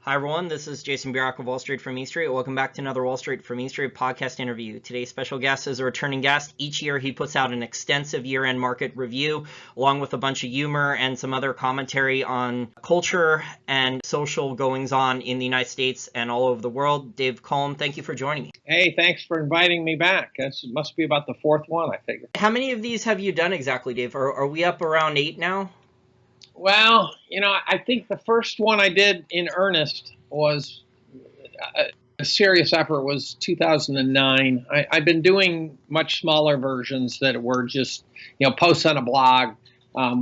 Hi everyone, this is Jason Burack of Wall Street from E Street. Welcome back to another Wall Street from E Street podcast interview. Today's special guest is a returning guest. Each year he puts out an extensive year-end market review along with a bunch of humor and some other commentary on culture and social goings-on in the United States and all over the world. Dave Collum, thank you for joining me. Hey, thanks for inviting me back. It must be about the fourth one, I figure. How many of these have you done exactly, Dave? Are we up around 8 now? Well, I think the first one I did in earnest was a serious effort was 2009. I've been doing much smaller versions that were just, posts on a blog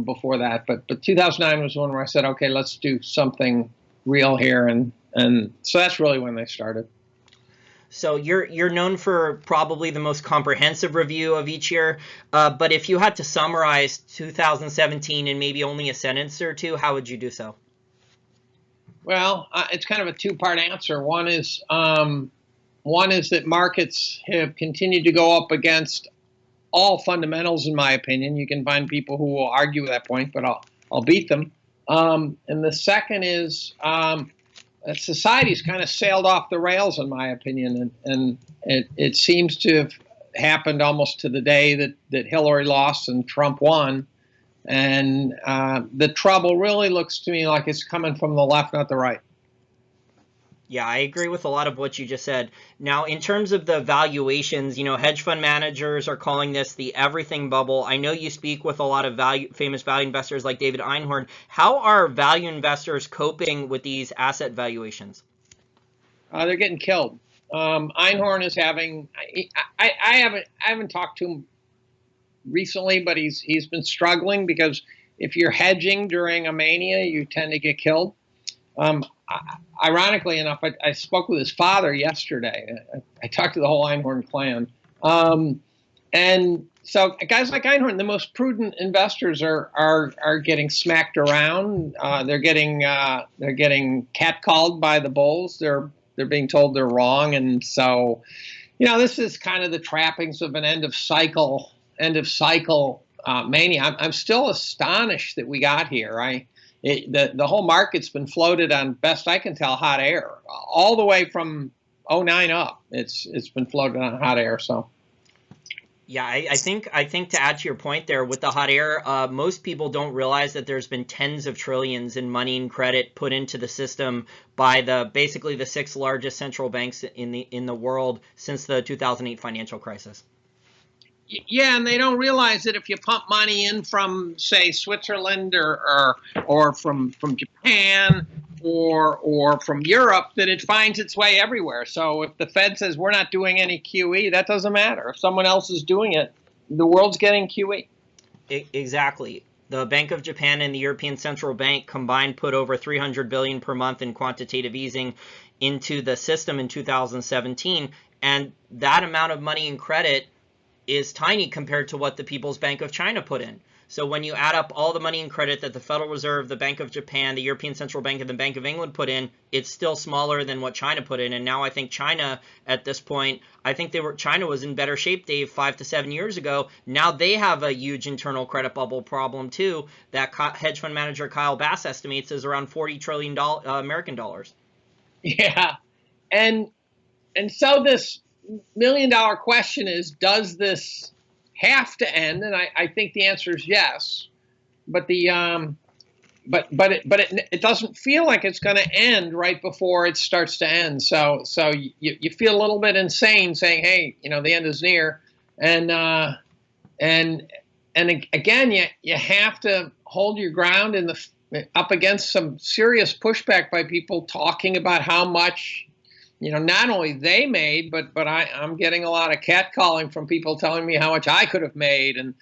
before that. But 2009 was one where I said, okay, let's do something real here. And so that's really when they started. So you're known for probably the most comprehensive review of each year, but if you had to summarize 2017 in maybe only a sentence or two, how would you do so? Well, it's kind of a two-part answer. One is that markets have continued to go up against all fundamentals, in my opinion. You can find people who will argue that point, but I'll beat them. And the second is society's kind of sailed off the rails, in my opinion, and it seems to have happened almost to the day that Hillary lost and Trump won. And the trouble really looks to me like it's coming from the left, not the right. Yeah, I agree with a lot of what you just said. Now, in terms of the valuations, hedge fund managers are calling this the everything bubble. I know you speak with a lot of famous value investors like David Einhorn. How are value investors coping with these asset valuations? They're getting killed. Einhorn is having. I haven't talked to him recently, but he's been struggling because if you're hedging during a mania, you tend to get killed. Ironically enough, I spoke with his father yesterday. I talked to the whole Einhorn clan. And so guys like Einhorn, the most prudent investors are getting smacked around. They're getting catcalled by the bulls. They're being told they're wrong. And so, this is kind of the trappings of an end of cycle mania. I'm still astonished that we got here. The whole market's been floated on, best I can tell, hot air all the way from 2009 up. It's been floated on hot air. So, yeah, I think to add to your point there with the hot air, most people don't realize that there's been tens of trillions in money and credit put into the system by basically the 6 largest central banks in the world since the 2008 financial crisis. Yeah, and they don't realize that if you pump money in from, say, Switzerland or from Japan or from Europe, that it finds its way everywhere. So if the Fed says we're not doing any QE, that doesn't matter. If someone else is doing it, the world's getting QE. Exactly. The Bank of Japan and the European Central Bank combined put over $300 billion per month in quantitative easing into the system in 2017, and that amount of money and credit is tiny compared to what the People's Bank of China put in. So when you add up all the money and credit that the Federal Reserve, the Bank of Japan, the European Central Bank, and the Bank of England put in, it's still smaller than what China put in. And now I think China, at this point, China was in better shape, Dave, 5 to 7 years ago. Now they have a huge internal credit bubble problem too. That hedge fund manager Kyle Bass estimates is around $40 trillion American dollars. Yeah, and so this $1 million question is, does this have to end? And I think the answer is yes, but it doesn't feel like it's going to end right before it starts to end. So you feel a little bit insane saying, hey, the end is near, and again you have to hold your ground up against some serious pushback by people talking about how much not only they made, but I'm getting a lot of catcalling from people telling me how much I could have made, and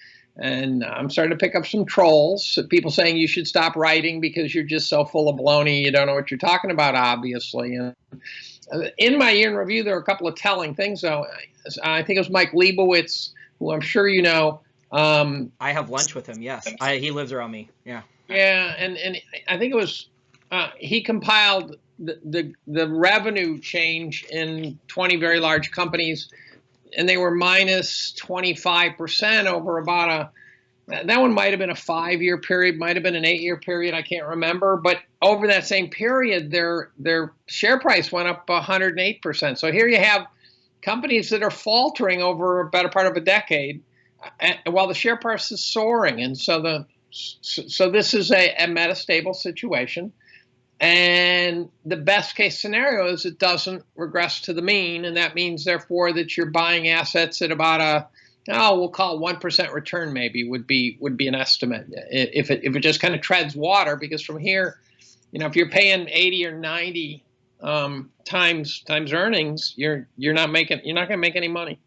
I'm starting to pick up some trolls. People saying you should stop writing because you're just so full of baloney, you don't know what you're talking about, obviously. And in my year in review, there were a couple of telling things. So I think it was Mike Leibowitz, who I'm sure you know. I have lunch with him. Yes, he lives around me. Yeah. Yeah, and I think it was he compiled the revenue change in 20 very large companies, and they were minus 25% over about that one might have been a 5-year period, might have been an 8-year period, I can't remember, but over that same period, their share price went up 108%. So here you have companies that are faltering over a better part of a decade, while the share price is soaring. And so this is a metastable situation. And the best case scenario is it doesn't regress to the mean, and that means therefore that you're buying assets at about we'll call it 1% return, maybe would be an estimate if it just kind of treads water, because from here, if you're paying 80 or 90 times earnings, you're not going to make any money.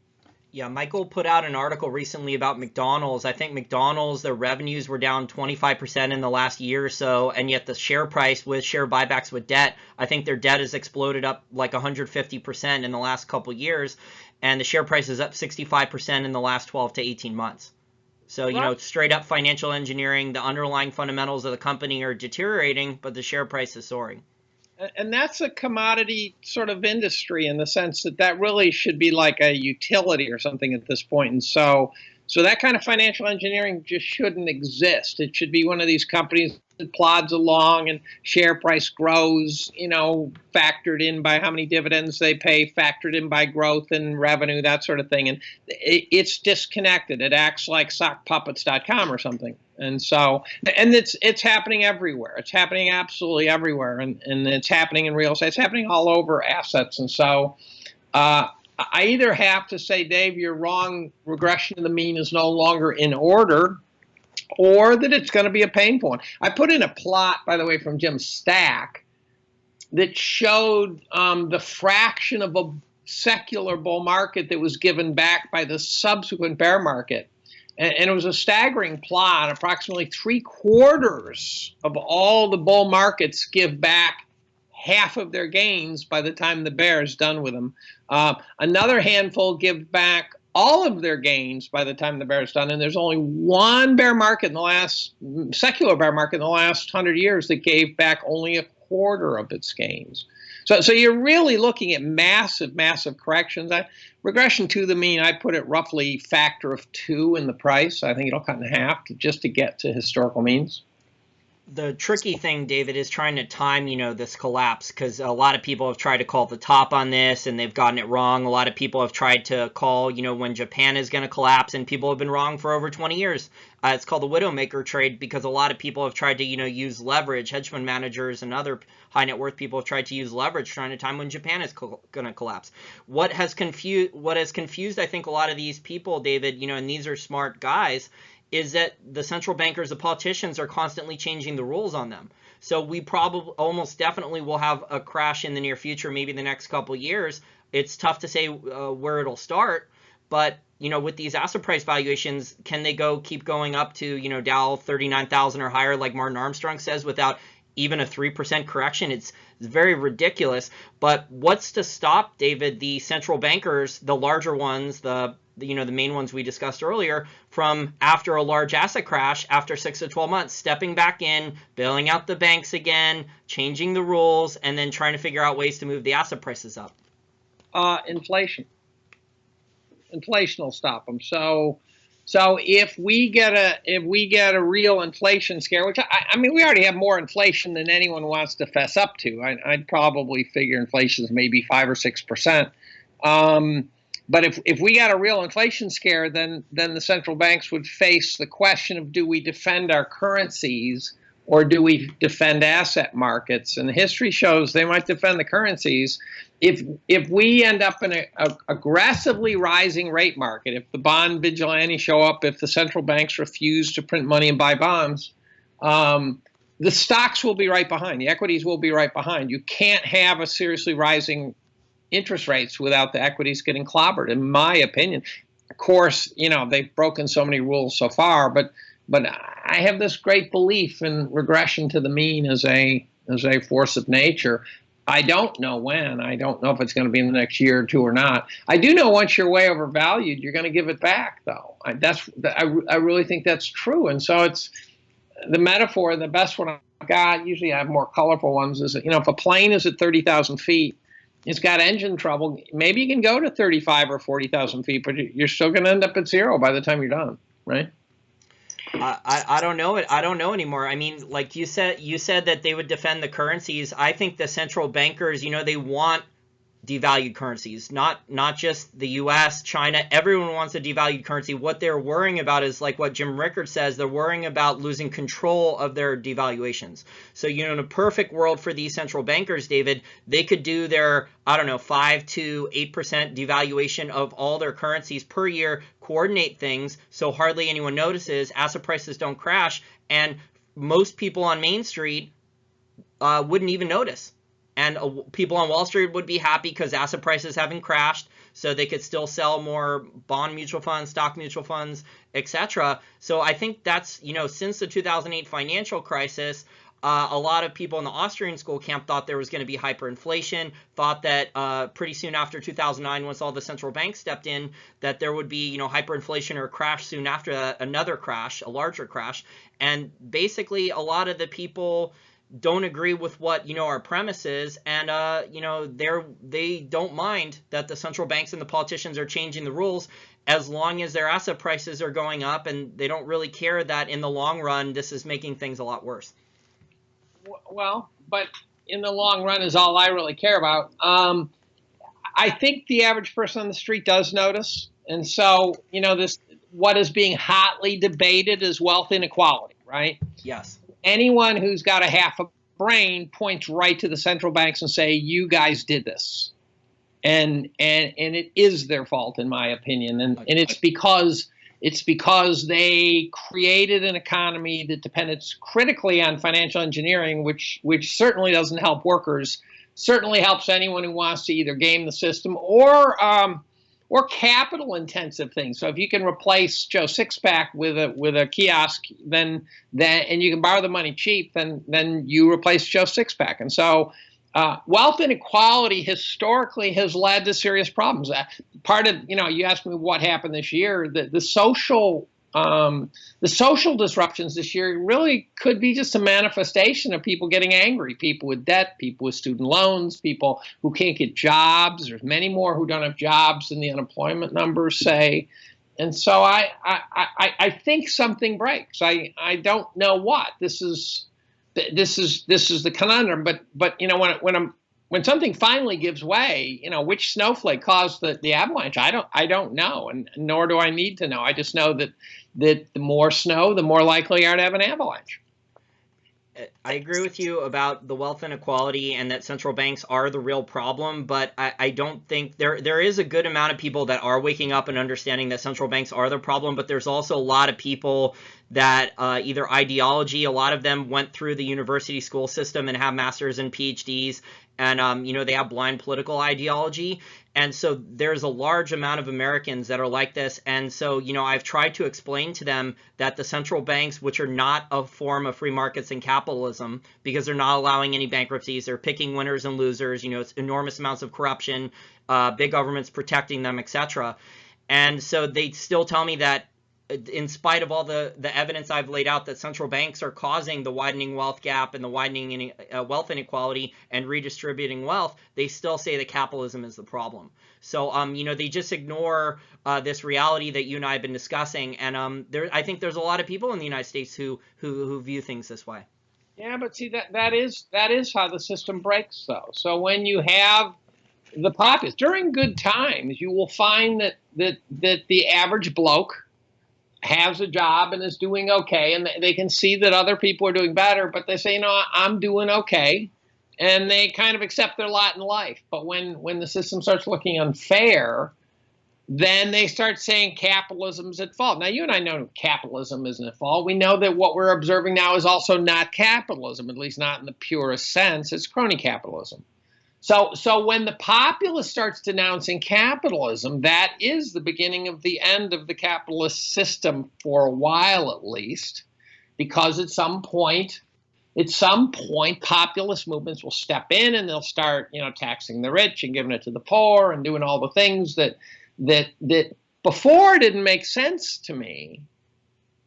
Yeah, Michael put out an article recently about McDonald's. I think McDonald's, their revenues were down 25% in the last year or so, and yet the share price with share buybacks with debt, I think their debt has exploded up like 150% in the last couple years, and the share price is up 65% in the last 12 to 18 months. So, straight up financial engineering, the underlying fundamentals of the company are deteriorating, but the share price is soaring. And that's a commodity sort of industry in the sense that really should be like a utility or something at this point. And so that kind of financial engineering just shouldn't exist. It should be one of these companies that plods along and share price grows, factored in by how many dividends they pay, factored in by growth and revenue, that sort of thing. And it's disconnected. It acts like sockpuppets.com or something. And so, and it's happening everywhere. It's happening absolutely everywhere. And it's happening in real estate. It's happening all over assets. And so I either have to say, Dave, you're wrong, regression to the mean is no longer in order, or that it's going to be a pain point. I put in a plot, by the way, from Jim Stack that showed the fraction of a secular bull market that was given back by the subsequent bear market. And it was a staggering plot. Approximately 3/4 of all the bull markets give back half of their gains by the time the bear is done with them. Another handful give back all of their gains by the time the bear is done. And there's only one secular bear market in the last 100 years that gave back only 1/4 of its gains. So you're really looking at massive corrections. Regression to the mean, I put it roughly factor of 2 in the price. I think it'll cut in half just to get to historical means. The tricky thing, David, is trying to time, this collapse, because a lot of people have tried to call the top on this and they've gotten it wrong. A lot of people have tried to call, when Japan is going to collapse, and people have been wrong for over 20 years. It's called the Widowmaker trade, because a lot of people have tried to, use leverage. Hedge fund managers and other high net worth people have tried to use leverage trying to time when Japan is going to collapse. What has confused, I think, a lot of these people, David, and these are smart guys, is that the central bankers, the politicians, are constantly changing the rules on them. So we probably almost definitely will have a crash in the near future, maybe the next couple of years. It's tough to say where it'll start, but with these asset price valuations, can they keep going up to Dow 39,000 or higher, like Martin Armstrong says, without even a 3% correction? It's very ridiculous. But what's to stop, David, the central bankers, the larger ones, the main ones we discussed earlier, from after a large asset crash, after 6 to 12 months, stepping back in, bailing out the banks again, changing the rules, and then trying to figure out ways to move the asset prices up? Inflation will stop them. So if we get a real inflation scare, which I mean, we already have more inflation than anyone wants to fess up to. I'd probably figure inflation is maybe 5 or 6%. But if we got a real inflation scare, then the central banks would face the question of, do we defend our currencies or do we defend asset markets? And history shows they might defend the currencies. If we end up in a aggressively rising rate market, if the bond vigilantes show up, if the central banks refuse to print money and buy bonds, the stocks will be right behind. The equities will be right behind. You can't have a seriously rising interest rates without the equities getting clobbered, in my opinion. Of course, they've broken so many rules so far, but I have this great belief in regression to the mean as a force of nature. I don't know when. I don't know if it's going to be in the next year or two or not. I do know once you're way overvalued, you're going to give it back, though. I really think that's true. And so it's the metaphor, the best one I've got, usually I have more colorful ones, is that, if a plane is at 30,000 feet, it's got engine trouble, maybe you can go to 35 or 40,000 feet, but you're still going to end up at zero by the time you're done, right? I don't know it. I don't know anymore. I mean, like you said that they would defend the currencies. I think the central bankers, they want devalued currencies, not just the US, China, everyone wants a devalued currency. What they're worrying about is like what Jim Rickard says, they're worrying about losing control of their devaluations. So, in a perfect world for these central bankers, David, they could do their, I don't know, 5 to 8% devaluation of all their currencies per year, coordinate things so hardly anyone notices, asset prices don't crash, and most people on Main Street wouldn't even notice. And people on Wall Street would be happy because asset prices haven't crashed, so they could still sell more bond mutual funds, stock mutual funds, etc. So I think that's, since the 2008 financial crisis, a lot of people in the Austrian school camp thought there was going to be hyperinflation, thought that pretty soon after 2009, once all the central banks stepped in, that there would be, hyperinflation or a crash soon after that, another crash, a larger crash. And basically, a lot of the people don't agree with what our premise is, and they don't mind that the central banks and the politicians are changing the rules as long as their asset prices are going up, and they don't really care that in the long run this is making things a lot worse. Well, but in the long run is all I really care about. I think the average person on the street does notice, and so this what is being hotly debated is wealth inequality, right? Yes. Anyone who's got a half a brain points right to the central banks and say, you guys did this. And it is their fault, in my opinion. And it's because they created an economy that depended critically on financial engineering, which certainly doesn't help workers, certainly helps anyone who wants to either game the system or capital intensive things. So if you can replace Joe Sixpack with a kiosk, then and you can borrow the money cheap, then you replace Joe Sixpack. And so wealth inequality historically has led to serious problems. Part of, you asked me what happened this year, the social disruptions this year really could be just a manifestation of people getting angry, people with debt, people with student loans, people who can't get jobs. There's many more who don't have jobs than the unemployment numbers say. And so I think something breaks. I don't know what. This is the conundrum. But when something finally gives way, which snowflake caused the avalanche, I don't know, and nor do I need to know. I just know that the more snow, the more likely you are to have an avalanche. I agree with you about the wealth inequality and that central banks are the real problem, but I don't think there is a good amount of people that are waking up and understanding that central banks are the problem, but there's also a lot of people that either ideology, a lot of them went through the university school system and have masters and PhDs, and they have blind political ideology. And so there's a large amount of Americans that are like this. And so, I've tried to explain to them that the central banks, which are not a form of free markets and capitalism, because they're not allowing any bankruptcies, they're picking winners and losers, it's enormous amounts of corruption, big governments protecting them, etc. And so they still tell me that in spite of all the evidence I've laid out that central banks are causing the widening wealth gap and the widening wealth inequality and redistributing wealth, they still say that capitalism is the problem. So, they just ignore this reality that you and I have been discussing. And I think there's a lot of people in the United States who view things this way. Yeah, but see, that is how the system breaks, though. So when you have the populace during good times, you will find that the average bloke has a job and is doing okay, and they can see that other people are doing better, but they say, I'm doing okay, and they kind of accept their lot in life. But when the system starts looking unfair, then they start saying capitalism's at fault. Now, you and I know capitalism isn't at fault. We know that what we're observing now is also not capitalism, at least not in the purest sense. It's crony capitalism. So when the populace starts denouncing capitalism, that is the beginning of the end of the capitalist system for a while, at least, because at some point, populist movements will step in and they'll start, taxing the rich and giving it to the poor and doing all the things that before didn't make sense to me.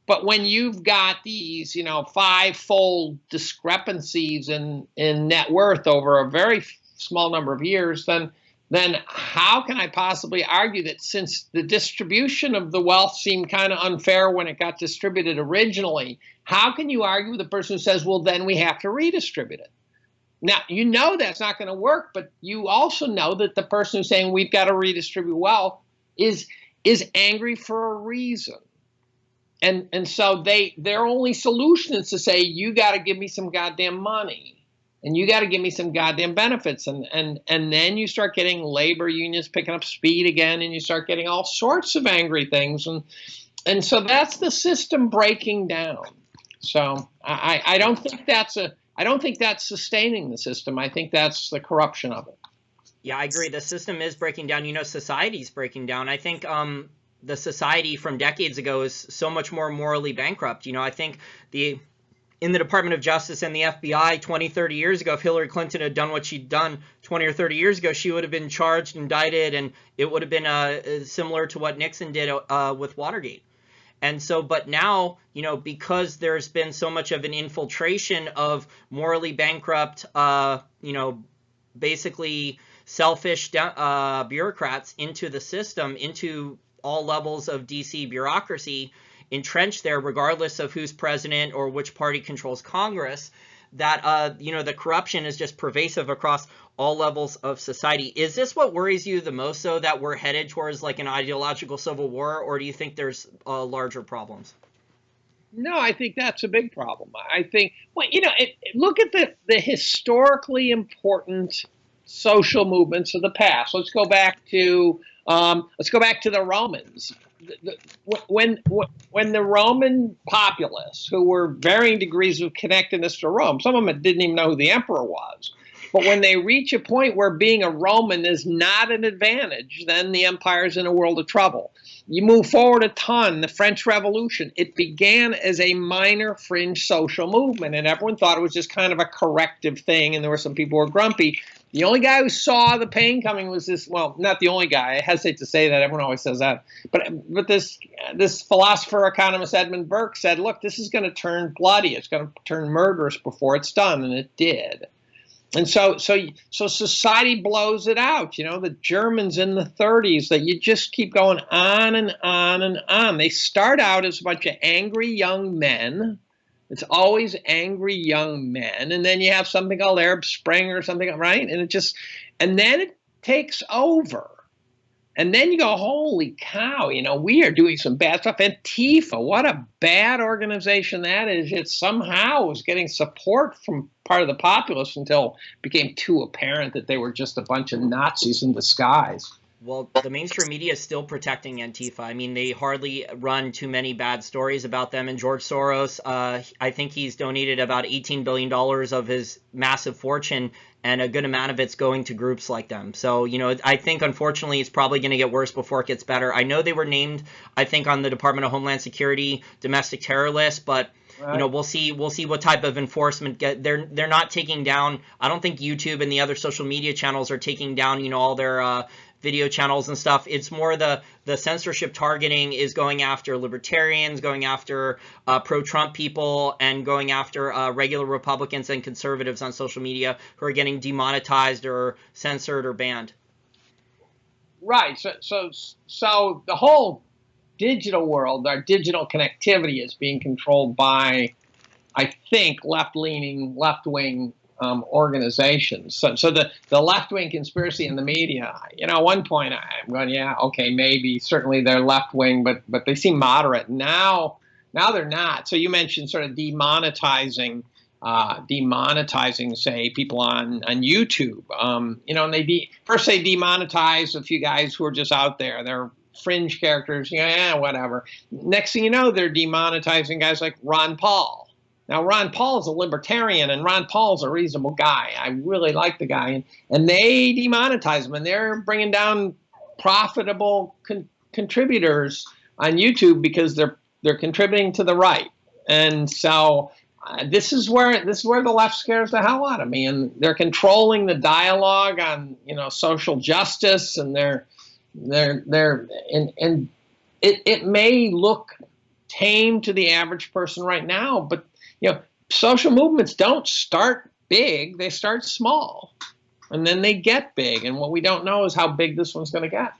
But when you've got these, five-fold discrepancies in net worth over a very small number of years, then then how can I possibly argue that since the distribution of the wealth seemed kind of unfair when it got distributed originally, how can you argue with the person who says, well, then we have to redistribute it? Now, you know that's not going to work, but you also know that the person who's saying we've got to redistribute wealth is angry for a reason. And so their only solution is to say, you got to give me some goddamn money. And you got to give me some goddamn benefits. And then you start getting labor unions picking up speed again, and you start getting all sorts of angry things. And so that's the system breaking down. So I don't think that's sustaining the system. I think that's the corruption of it. Yeah, I agree. The system is breaking down. You know, society's breaking down. I think the society from decades ago is so much more morally bankrupt. You know, I think in the Department of Justice and the FBI 20, 30 years ago, if Hillary Clinton had done what she'd done 20 or 30 years ago, she would have been charged, indicted, and it would have been similar to what Nixon did with Watergate. And so, but now, you know, because there's been so much of an infiltration of morally bankrupt, you know, basically selfish bureaucrats into the system, into all levels of DC bureaucracy, entrenched there, regardless of who's president or which party controls Congress, that, you know, the corruption is just pervasive across all levels of society. Is this what worries you the most, though, that we're headed towards like an ideological civil war, or do you think there's larger problems? No, I think that's a big problem. I think, well, you know, look at the historically important social movements of the past. Let's go back to the Romans. When the Roman populace, who were varying degrees of connectedness to Rome, some of them didn't even know who the emperor was. But when they reach a point where being a Roman is not an advantage, then the empire's in a world of trouble. You move forward a ton, the French Revolution, it began as a minor fringe social movement, and everyone thought it was just kind of a corrective thing, and there were some people who were grumpy. The only guy who saw the pain coming was this, well, not the only guy, I hesitate to say that, everyone always says that, but this philosopher, economist Edmund Burke said, look, this is going to turn bloody, it's going to turn murderous before it's done, and it did. And so society blows it out. You know, the Germans in the 30s, that you just keep going on and on and on. They start out as a bunch of angry young men. It's always angry young men. And then you have something called Arab Spring or something, right? And then it takes over. And then you go, holy cow, you know, we are doing some bad stuff. Antifa, what a bad organization that is. It somehow was getting support from part of the populace until it became too apparent that they were just a bunch of Nazis in disguise. Well, the mainstream media is still protecting Antifa. I mean, they hardly run too many bad stories about them. And George Soros, I think he's donated about $18 billion of his massive fortune, and a good amount of it's going to groups like them. So, you know, I think, unfortunately, it's probably going to get worse before it gets better. I know they were named, I think, on the Department of Homeland Security domestic terror list, but you know, we'll see what type of enforcement they're not taking down. I don't think YouTube and the other social media channels are taking down, you know, all their video channels and stuff. It's more the censorship targeting is going after libertarians, going after pro-Trump people, and going after regular Republicans and conservatives on social media who are getting demonetized or censored or banned. Right. So the whole digital world, our digital connectivity, is being controlled by, I think, left-leaning, left-wing organizations. So the left-wing conspiracy in the media, you know, at one point I'm going, yeah, okay, maybe, certainly they're left-wing, but they seem moderate. Now they're not. So you mentioned sort of demonetizing, say, people on YouTube. You know, and first they demonetize a few guys who are just out there. They're fringe characters, yeah, whatever. Next thing you know, they're demonetizing guys like Ron Paul. Now, Ron Paul is a libertarian, and Ron Paul is a reasonable guy. I really like the guy. And they demonetize him, and they're bringing down profitable contributors on YouTube because they're contributing to the right. And so this is where the left scares the hell out of me. And they're controlling the dialogue on, you know, social justice, and it may look tame to the average person right now, but you know, social movements don't start big, they start small. and then they get big. And what we don't know is how big this one's going to get.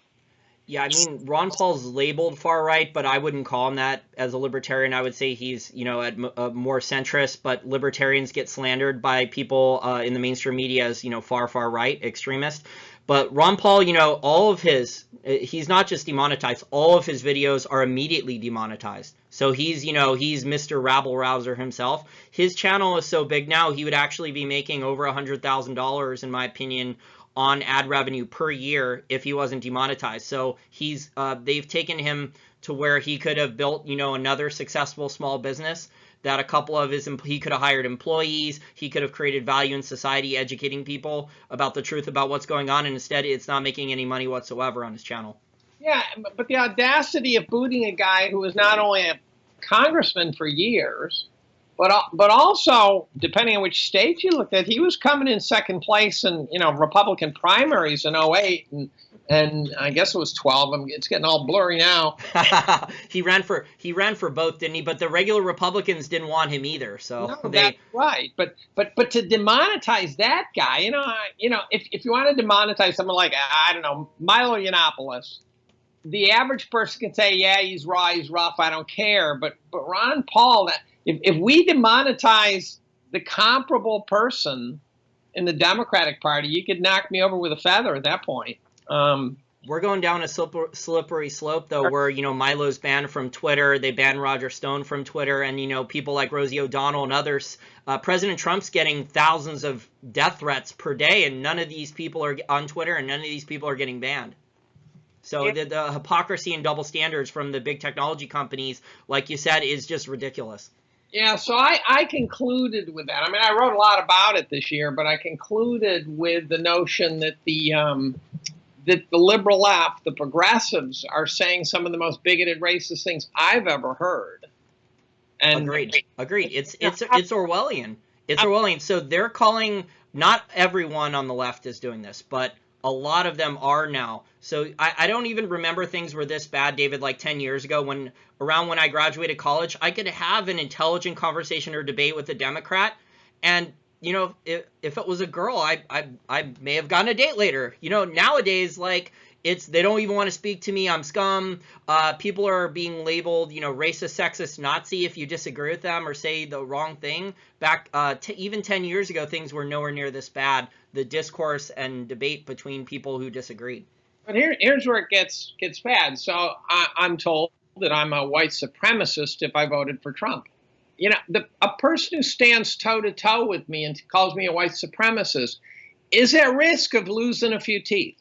Yeah, I mean, Ron Paul's labeled far right, but I wouldn't call him that as a libertarian. I would say he's, at more centrist, but libertarians get slandered by people in the mainstream media as, far, far right extremist. But Ron Paul, all of he's not just demonetized, all of his videos are immediately demonetized. So he's Mr. Rabble Rouser himself. His channel is so big now, he would actually be making over $100,000, in my opinion, on ad revenue per year if he wasn't demonetized. So they've taken him to where he could have built, another successful small business that a couple of he could have hired employees, he could have created value in society, educating people about the truth about what's going on, and instead it's not making any money whatsoever on his channel. Yeah, but the audacity of booting a guy who was not only a congressman for years, but also, depending on which state you looked at, he was coming in second place in Republican primaries in 08, and I guess it was 12. It's getting all blurry now. He ran for both, didn't he? But the regular Republicans didn't want him either. So no, that's right. But to demonetize that guy, if you want to demonetize someone like, I don't know, Milo Yiannopoulos, the average person can say, yeah, he's raw, he's rough, I don't care. But Ron Paul, if we demonetize the comparable person in the Democratic Party, you could knock me over with a feather at that point. We're going down a slippery slope, though, where, Milo's banned from Twitter. They banned Roger Stone from Twitter. And, people like Rosie O'Donnell and others. President Trump's getting thousands of death threats per day, and none of these people are on Twitter, and none of these people are getting banned. So the hypocrisy and double standards from the big technology companies, like you said, is just ridiculous. Yeah, so I concluded with that. I mean, I wrote a lot about it this year, but I concluded with the notion that the liberal left, the progressives, are saying some of the most bigoted, racist things I've ever heard. And Agreed. It's Orwellian. It's Orwellian. So they're calling, not everyone on the left is doing this, but a lot of them are now. So I don't even remember things were this bad, David, like 10 years ago when I graduated college. I could have an intelligent conversation or debate with a Democrat, and if it was a girl, I may have gotten a date later. Nowadays, like, they don't even want to speak to me. I'm scum. People are being labeled, racist, sexist, Nazi if you disagree with them or say the wrong thing. Back even 10 years ago, things were nowhere near this bad. The discourse and debate between people who disagreed. But here's where it gets bad. So I'm told that I'm a white supremacist if I voted for Trump. A person who stands toe-to-toe with me and calls me a white supremacist is at risk of losing a few teeth.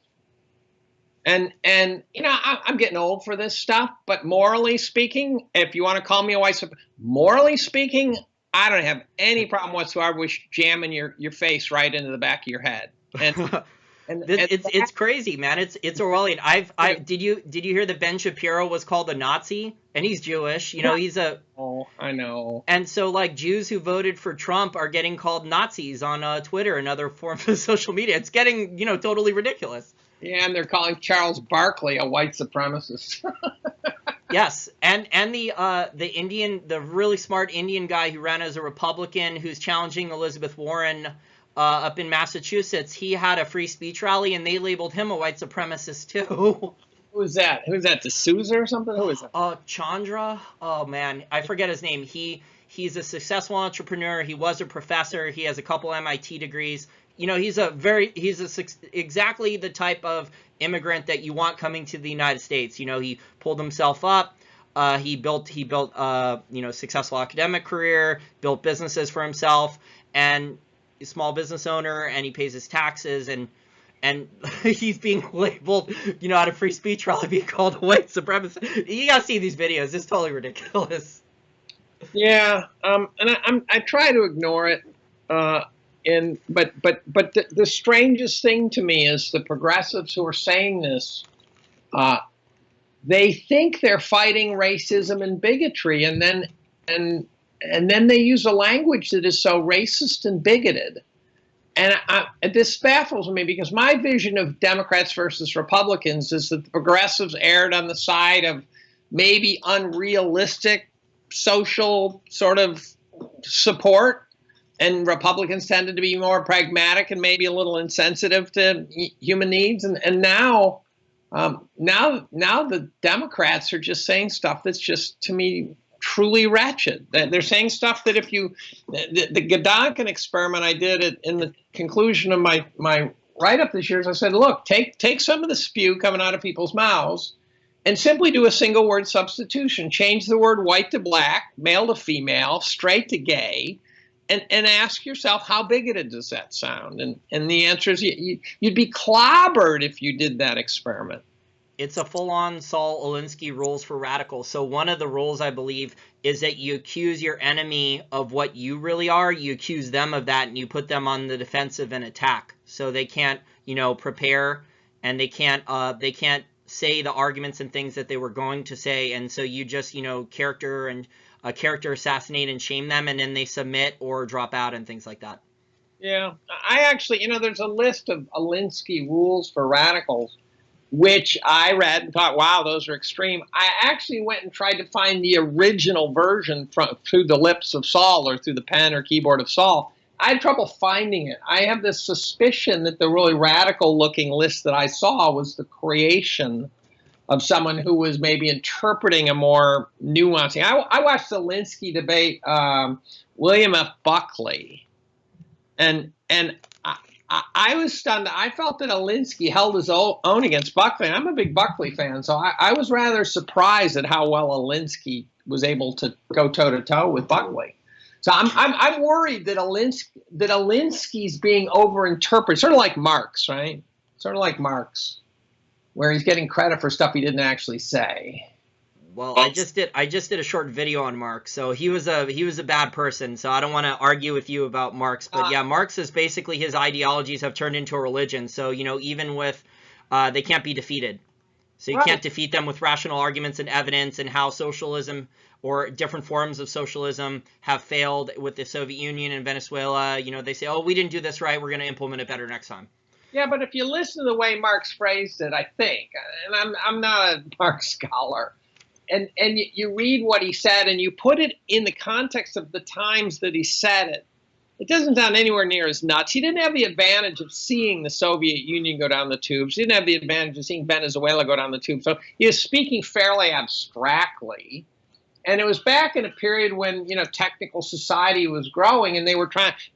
And I'm getting old for this stuff, but morally speaking, if you want to call me a white supremacist, morally speaking, I don't have any problem whatsoever with jamming your face right into the back of your head. And it's crazy, man. It's Orwellian. Did you hear that Ben Shapiro was called a Nazi? And he's Jewish. He's a. Oh, I know. And so, like, Jews who voted for Trump are getting called Nazis on Twitter and other forms of social media. It's getting, totally ridiculous. Yeah, and they're calling Charles Barkley a white supremacist. Yes, and the really smart Indian guy who ran as a Republican who's challenging Elizabeth Warren up in Massachusetts, he had a free speech rally, and they labeled him a white supremacist too. Who's that? Who's that? D'Souza or something? Who is that? Chandra. Oh man, I forget his name. He's a successful entrepreneur. He was a professor. He has a couple MIT degrees. He's exactly the type of immigrant that you want coming to the United States. He pulled himself up. He built successful academic career, built businesses for himself, and a small business owner, and he pays his taxes, and he's being labeled, at a free speech rally, being called a white supremacist. You gotta see these videos. It's totally ridiculous. Yeah, and I try to ignore it. But the strangest thing to me is the progressives who are saying this. They think they're fighting racism and bigotry, and then they use a language that is so racist and bigoted. And this baffles me, because my vision of Democrats versus Republicans is that the progressives erred on the side of maybe unrealistic social sort of support, and Republicans tended to be more pragmatic and maybe a little insensitive to human needs. And now the Democrats are just saying stuff that's just, to me, truly wretched. They're saying stuff that if you, the Gedanken experiment I did in the conclusion of my write-up this year is I said, look, take some of the spew coming out of people's mouths and simply do a single word substitution. Change the word white to black, male to female, straight to gay, and ask yourself, how bigoted does that sound? And the answer is you'd be clobbered if you did that experiment. It's a full-on Saul Alinsky rules for radicals. So one of the rules, I believe, is that you accuse your enemy of what you really are. You accuse them of that, and you put them on the defensive and attack. So they can't, prepare, and they can't say the arguments and things that they were going to say. And so you just, character assassinate and shame them, and then they submit or drop out and things like that. Yeah, I actually, there's a list of Alinsky rules for radicals, which I read and thought, wow, those are extreme. I actually went and tried to find the original version through the lips of Saul or through the pen or keyboard of Saul. I had trouble finding it. I have this suspicion that the really radical-looking list that I saw was the creation of someone who was maybe interpreting a more nuanced. I watched the Alinsky debate, William F. Buckley, and I was stunned. I felt that Alinsky held his own against Buckley. I'm a big Buckley fan, so I was rather surprised at how well Alinsky was able to go toe-to-toe with Buckley. So I'm worried that Alinsky's being overinterpreted, sort of like Marx, right? Sort of like Marx, where he's getting credit for stuff he didn't actually say. Well, I just did a short video on Marx, so he was a bad person. So I don't want to argue with you about Marx, but yeah, Marx is basically, his ideologies have turned into a religion. So even with they can't be defeated. So you can't defeat them with rational arguments and evidence, and how socialism or different forms of socialism have failed with the Soviet Union and Venezuela. They say, oh, we didn't do this right, we're going to implement it better next time. Yeah, but if you listen to the way Marx phrased it, I think, and I'm not a Marx scholar, and you read what he said and you put it in the context of the times that he said it, it doesn't sound anywhere near as nuts. He didn't have the advantage of seeing the Soviet Union go down the tubes. He didn't have the advantage of seeing Venezuela go down the tubes. So he was speaking fairly abstractly. And it was back in a period when, technical society was growing, and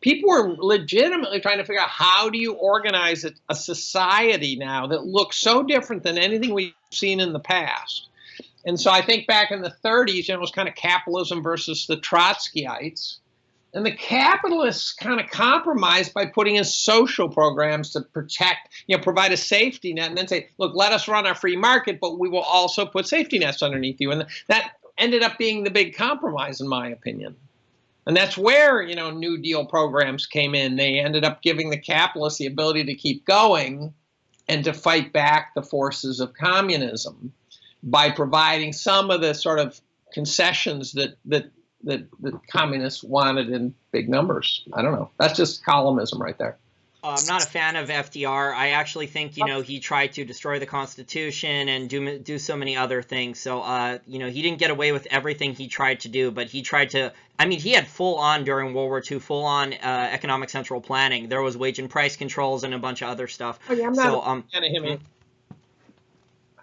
people were legitimately trying to figure out, how do you organize a society now that looks so different than anything we've seen in the past? And so I think back in the 30s, it was kind of capitalism versus the Trotskyites. And the capitalists kind of compromised by putting in social programs to protect, provide a safety net, and then say, look, let us run our free market, but we will also put safety nets underneath you. And that ended up being the big compromise, in my opinion. And that's where, New Deal programs came in. They ended up giving the capitalists the ability to keep going and to fight back the forces of communism by providing some of the sort of concessions that communists wanted in big numbers. I don't know. That's just columnism right there. I'm not a fan of FDR. I actually think, he tried to destroy the Constitution and do so many other things. So, he didn't get away with everything he tried to do, but he tried to, he had full-on, during World War II, full-on economic central planning. There was wage and price controls and a bunch of other stuff. Oh, yeah, I'm not a fan of him.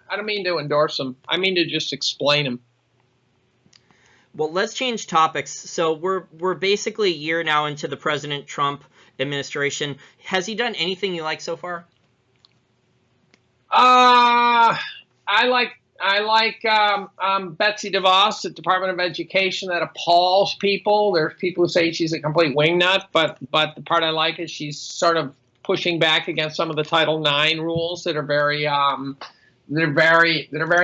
I don't mean to endorse him. I mean to just explain him. Well, let's change topics. So we're basically a year now into the President Trump administration. Has he done anything you like so far? I like Betsy DeVos at Department of Education. That appalls people. There's people who say she's a complete wingnut, but the part I like is she's sort of pushing back against some of the Title IX rules that are very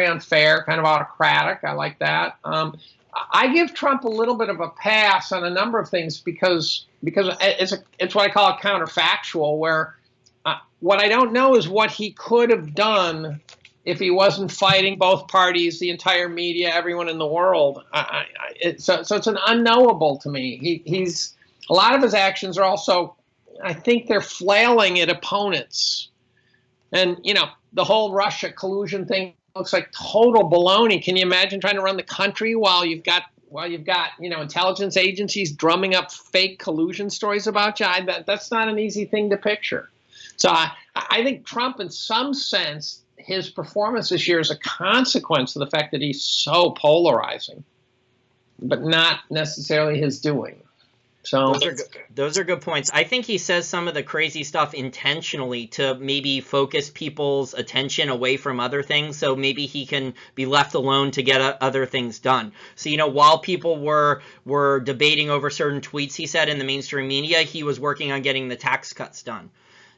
unfair, kind of autocratic. I like that. I give Trump a little bit of a pass on a number of things because it's what I call a counterfactual, where what I don't know is what he could have done if he wasn't fighting both parties, the entire media, everyone in the world. So it's an unknowable to me. He's a lot of his actions are also, I think they're flailing at opponents. And, the whole Russia collusion thing looks like total baloney. Can you imagine trying to run the country while you've got Well, you've got, intelligence agencies drumming up fake collusion stories about you. That's not an easy thing to picture. So I think Trump, in some sense, his performance this year is a consequence of the fact that he's so polarizing, but not necessarily his doing. So those are good points. I think he says some of the crazy stuff intentionally to maybe focus people's attention away from other things, so maybe he can be left alone to get other things done. So, while people were debating over certain tweets he said in the mainstream media, he was working on getting the tax cuts done.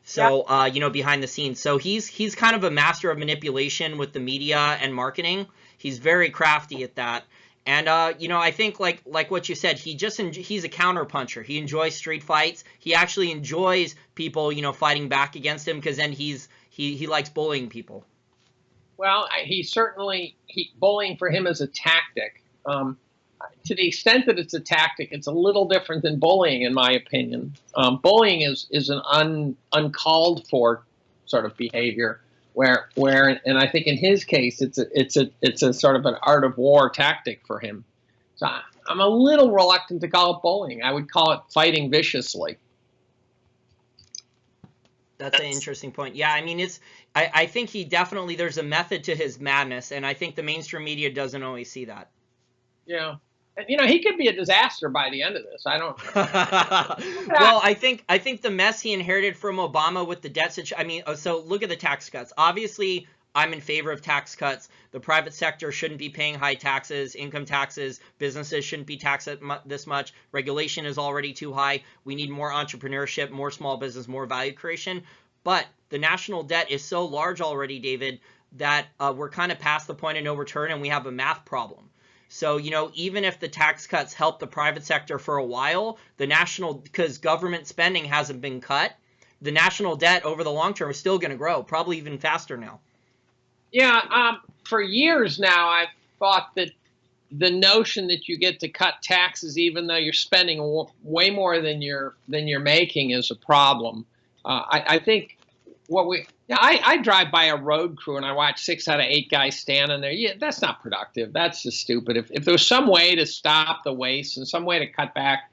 So, behind the scenes. So he's kind of a master of manipulation with the media and marketing. He's very crafty at that. And, I think like what you said, he's a counterpuncher. He enjoys street fights. He actually enjoys people, fighting back against him, because then he likes bullying people. Well, bullying for him is a tactic. To the extent that it's a tactic, it's a little different than bullying, in my opinion. Bullying is an uncalled for sort of behavior. Where, and I think in his case, it's a sort of an art of war tactic for him. So I'm a little reluctant to call it bullying. I would call it fighting viciously. That's an interesting point. Yeah, I mean, I think there's a method to his madness, and I think the mainstream media doesn't always see that. Yeah. He could be a disaster by the end of this. I don't. Well, I think the mess he inherited from Obama with the debt situation. I mean, so look at the tax cuts. Obviously, I'm in favor of tax cuts. The private sector shouldn't be paying high taxes, income taxes. Businesses shouldn't be taxed this much. Regulation is already too high. We need more entrepreneurship, more small business, more value creation. But the national debt is so large already, David, that we're kind of past the point of no return, and we have a math problem. So, even if the tax cuts help the private sector for a while, because government spending hasn't been cut, the national debt over the long term is still going to grow, probably even faster now. Yeah, for years now, I've thought that the notion that you get to cut taxes even though you're spending way more than you're making is a problem. I think I drive by a road crew and I watch 6 out of 8 guys standing there. Yeah, that's not productive. That's just stupid. If there was some way to stop the waste and some way to cut back,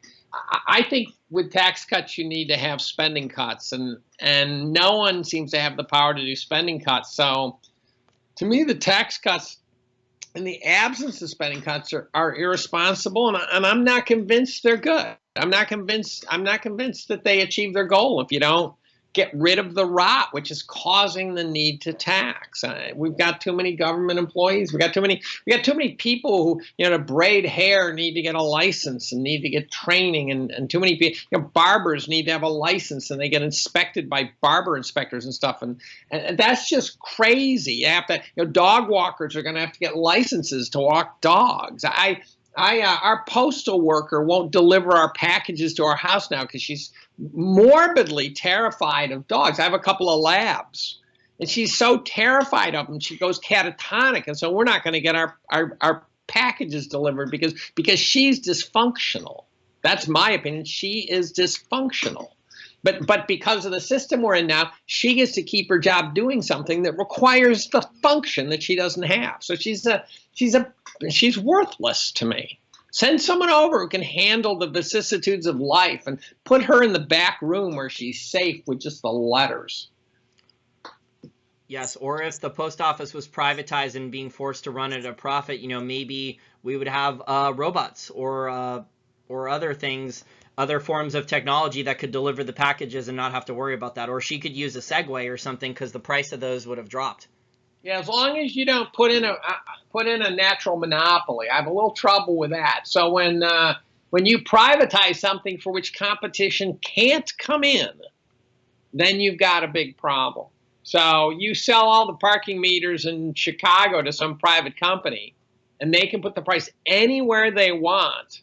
I think with tax cuts you need to have spending cuts, and no one seems to have the power to do spending cuts. So to me, the tax cuts in the absence of spending cuts are irresponsible, and I'm not convinced they're good. I'm not convinced that they achieve their goal if you don't get rid of the rot, which is causing the need to tax. We've got too many government employees. We got too many people who, to braid hair need to get a license and need to get training, and too many people, barbers need to have a license and they get inspected by barber inspectors and stuff. And that's just crazy. You have to, dog walkers are going to have to get licenses to walk dogs. Our postal worker won't deliver our packages to our house now because she's morbidly terrified of dogs. I have a couple of labs, and she's so terrified of them, she goes catatonic, and so we're not going to get our packages delivered because she's dysfunctional. That's my opinion. She is dysfunctional. But because of the system we're in now, she gets to keep her job doing something that requires the function that she doesn't have. So she's worthless to me. Send someone over who can handle the vicissitudes of life and put her in the back room where she's safe with just the letters. Yes, or if the post office was privatized and being forced to run at a profit, maybe we would have robots or other things, other forms of technology that could deliver the packages and not have to worry about that. Or she could use a Segway or something because the price of those would have dropped. Yeah, as long as you don't put in a natural monopoly. I have a little trouble with that. So when you privatize something for which competition can't come in, then you've got a big problem. So you sell all the parking meters in Chicago to some private company, and they can put the price anywhere they want,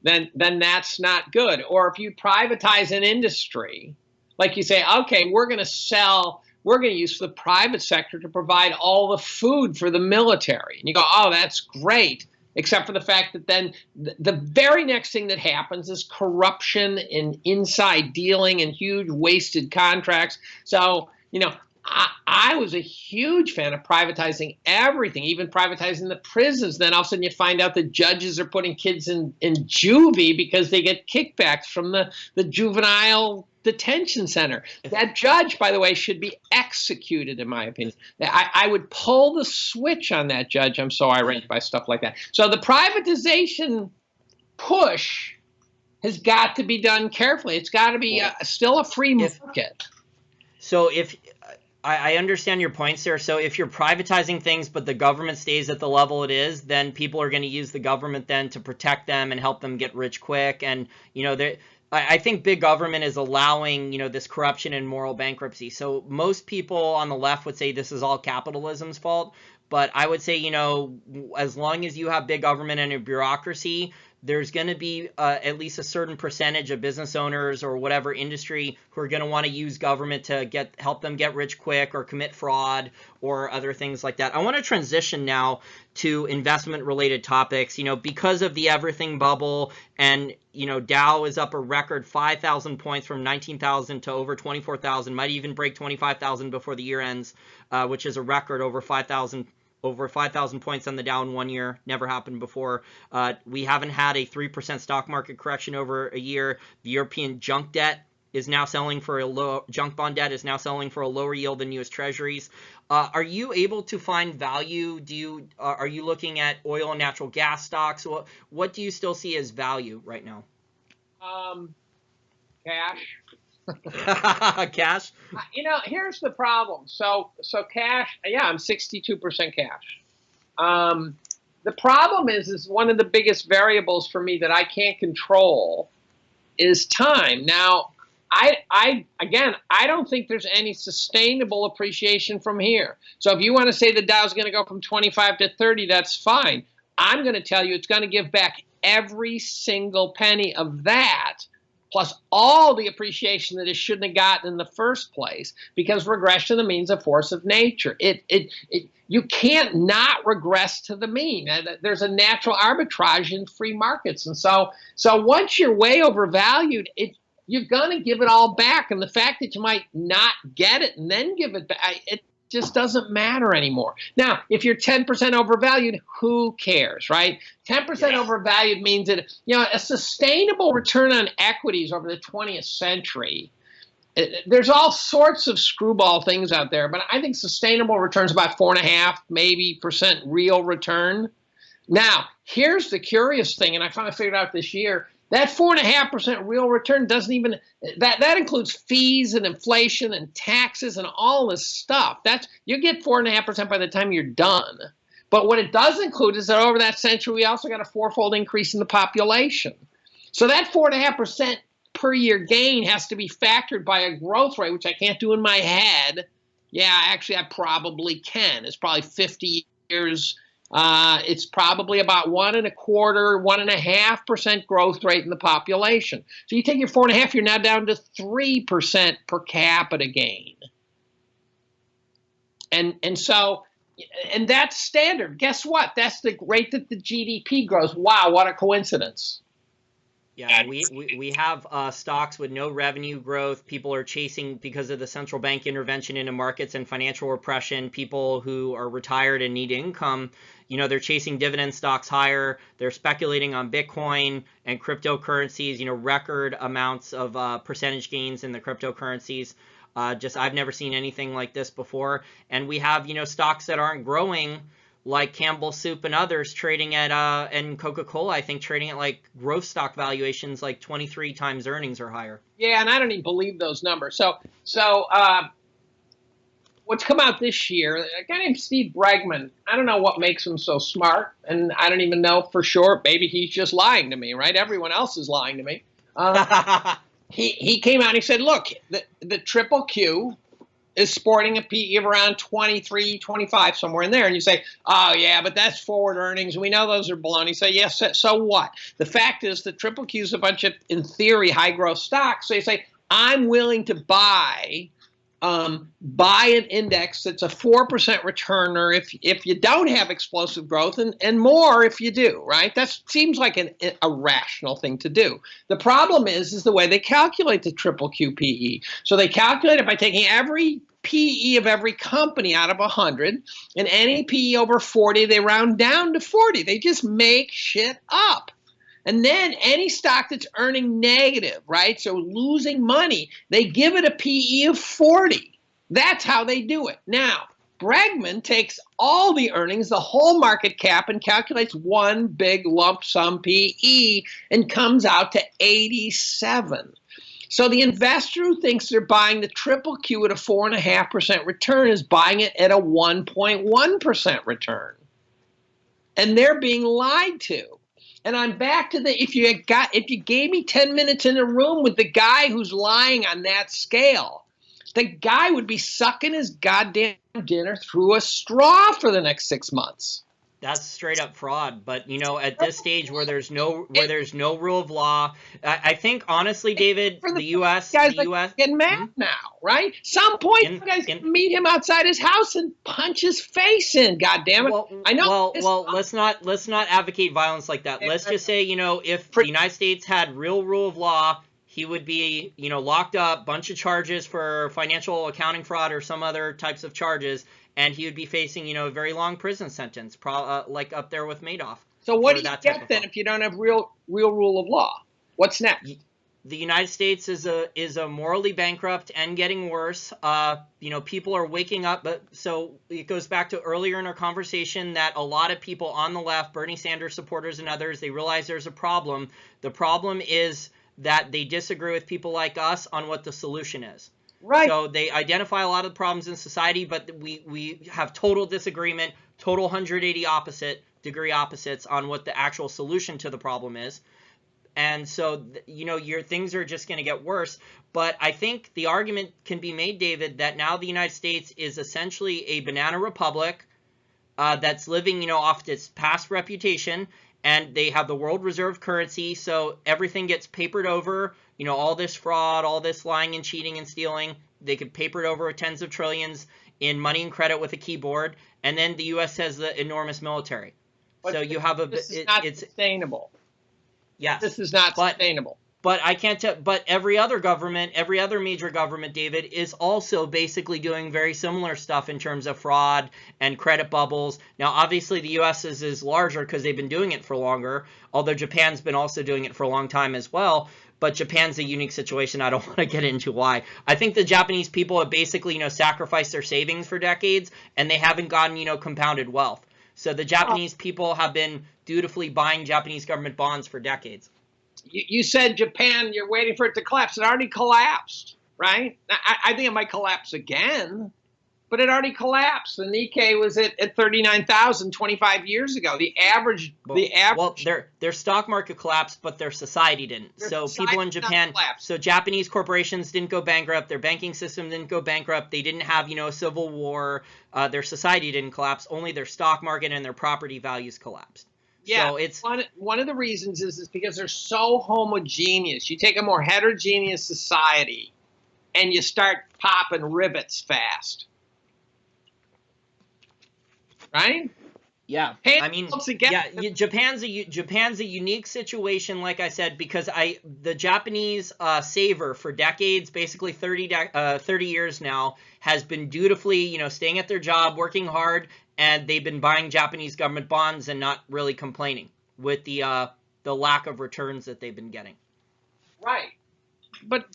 then that's not good. Or if you privatize an industry, like you say, okay, we're going to use the private sector to provide all the food for the military. And you go, oh, that's great, except for the fact that then the very next thing that happens is corruption and inside dealing and huge wasted contracts. So, I was a huge fan of privatizing everything, even privatizing the prisons. Then all of a sudden you find out that judges are putting kids in juvie because they get kickbacks from the juvenile detention center. That judge, by the way, should be executed, in my opinion. I would pull the switch on that judge. I'm so irate by stuff like that. So the privatization push has got to be done carefully. It's got to be still a free market. So if I understand your points there. So if you're privatizing things, but the government stays at the level it is, then people are going to use the government then to protect them and help them get rich quick. And, you know, I think big government is allowing, you know, this corruption and moral bankruptcy. So most people on the left would say this is all capitalism's fault. But I would say, you know, as long as you have big government and a bureaucracy, there's going to be at least a certain percentage of business owners or whatever industry who are going to want to use government to help them get rich quick or commit fraud or other things like that. I want to transition now to investment related topics, you know, because of the everything bubble, and, you know, Dow is up a record 5,000 points from 19,000 to over 24,000, might even break 25,000 before the year ends, which is a record, over 5,000 points on the Dow in 1 year. Never happened before. We haven't had a 3% stock market correction over a year. The European junk debt is now selling for junk bond debt is now selling for a lower yield than U.S. Treasuries. Are you able to find value? Are you looking at oil and natural gas stocks? What do you still see as value right now? Cash. Cash? You know, here's the problem. So cash, yeah, I'm 62% cash. The problem is one of the biggest variables for me that I can't control is time. Now, I don't think there's any sustainable appreciation from here. So if you want to say the Dow's going to go from 25 to 30, that's fine. I'm going to tell you it's going to give back every single penny of that, plus all the appreciation that it shouldn't have gotten in the first place, because regression to the mean is a force of nature. You can't not regress to the mean. There's a natural arbitrage in free markets. And so once you're way overvalued, you're going to give it all back. And the fact that you might not get it and then give it back, it just doesn't matter anymore. Now, if you're 10% overvalued, who cares, right? 10% overvalued means that, you know, a sustainable return on equities over the 20th century, there's all sorts of screwball things out there, but I think sustainable return is about 4.5%, maybe real return. Now, here's the curious thing, and I finally figured out this year, that 4.5% real return doesn't even, that includes fees and inflation and taxes and all this stuff. You get 4.5% by the time you're done. But what it does include is that over that century, we also got a fourfold increase in the population. So that 4.5% per year gain has to be factored by a growth rate, which I can't do in my head. Yeah, actually, I probably can. It's probably 50 years. It's probably about 1.25% growth rate in the population. So you take your 4.5, you're now down to 3% per capita gain. And that's standard. Guess what? That's the rate that the GDP grows. Wow, what a coincidence. Yeah, we have stocks with no revenue growth. People are chasing, because of the central bank intervention into markets and financial repression, people who are retired and need income, you know, they're chasing dividend stocks higher. They're speculating on Bitcoin and cryptocurrencies, you know, record amounts of percentage gains in the cryptocurrencies. I've never seen anything like this before. And we have, you know, stocks that aren't growing, like Campbell Soup and others, trading at, and Coca-Cola, I think, trading at like growth stock valuations like 23 times earnings or higher. Yeah, and I don't even believe those numbers. So what's come out this year, a guy named Steve Bregman, I don't know what makes him so smart, and I don't even know for sure. Maybe he's just lying to me, right? Everyone else is lying to me. He came out and he said, look, the triple Q is sporting a PE of around 23, 25, somewhere in there. And you say, oh, yeah, but that's forward earnings. We know those are baloney. So, yes, so what? The fact is the triple Q is a bunch of, in theory, high-growth stocks. So you say, I'm willing to buy an index that's a 4% returner if you don't have explosive growth, and more if you do, right? That seems like a rational thing to do. The problem is the way they calculate the triple QPE. So they calculate it by taking every PE of every company out of 100, and any PE over 40, they round down to 40. They just make shit up. And then any stock that's earning negative, right, so losing money, they give it a PE of 40. That's how they do it. Now, Bregman takes all the earnings, the whole market cap, and calculates one big lump sum PE and comes out to 87. So the investor who thinks they're buying the triple Q at a 4.5% return is buying it at a 1.1% return. And they're being lied to. And I'm back to if you gave me 10 minutes in a room with the guy who's lying on that scale, the guy would be sucking his goddamn dinner through a straw for the next 6 months. That's straight up fraud. But at this stage where there's no rule of law, I think honestly, David, the U.S. getting mad now, right? Some point, you guys meet him outside his house and punch his face in. God damn it! I know. Well, let's not advocate violence like that. Let's just say, if the United States had real rule of law, he would be, locked up, bunch of charges for financial accounting fraud or some other types of charges. And he would be facing, a very long prison sentence, like up there with Madoff. So what do you get then if you don't have real rule of law? What's next? The United States is a morally bankrupt and getting worse. People are waking up. But so it goes back to earlier in our conversation that a lot of people on the left, Bernie Sanders supporters and others, they realize there's a problem. The problem is that they disagree with people like us on what the solution is. Right. So they identify a lot of the problems in society, but we have total disagreement, total 180-degree opposites on what the actual solution to the problem is. And so, your things are just going to get worse. But I think the argument can be made, David, that now the United States is essentially a banana republic that's living, off its past reputation. And they have the world reserve currency, so everything gets papered over. All this fraud, all this lying and cheating and stealing, they could paper it over with tens of trillions in money and credit with a keyboard. And then the U.S. has the enormous military. But so you have this is not sustainable. Yes. This is not sustainable. But I can't tell. But every other major government, David, is also basically doing very similar stuff in terms of fraud and credit bubbles. Now, obviously, the U.S. is larger because they've been doing it for longer, although Japan's been also doing it for a long time as well. But Japan's a unique situation. I don't want to get into why. I think the Japanese people have basically, sacrificed their savings for decades, and they haven't gotten, compounded wealth. So the Japanese people have been dutifully buying Japanese government bonds for decades. You said Japan, you're waiting for it to collapse. It already collapsed, right? I think it might collapse again, but it already collapsed. The Nikkei was at 39,000 25 years ago. The average. Well, their stock market collapsed, but their society didn't. So people in Japan, so Japanese corporations didn't go bankrupt. Their banking system didn't go bankrupt. They didn't have, a civil war. Their society didn't collapse. Only their stock market and their property values collapsed. Yeah, so it's one of the reasons is because they're so homogeneous. You take a more heterogeneous society, and you start popping rivets fast, right? Yeah, Japan's a unique situation, like I said, because the Japanese saver for decades, basically 30 years now, has been dutifully, staying at their job, working hard, and they've been buying Japanese government bonds and not really complaining with the lack of returns that they've been getting. Right, but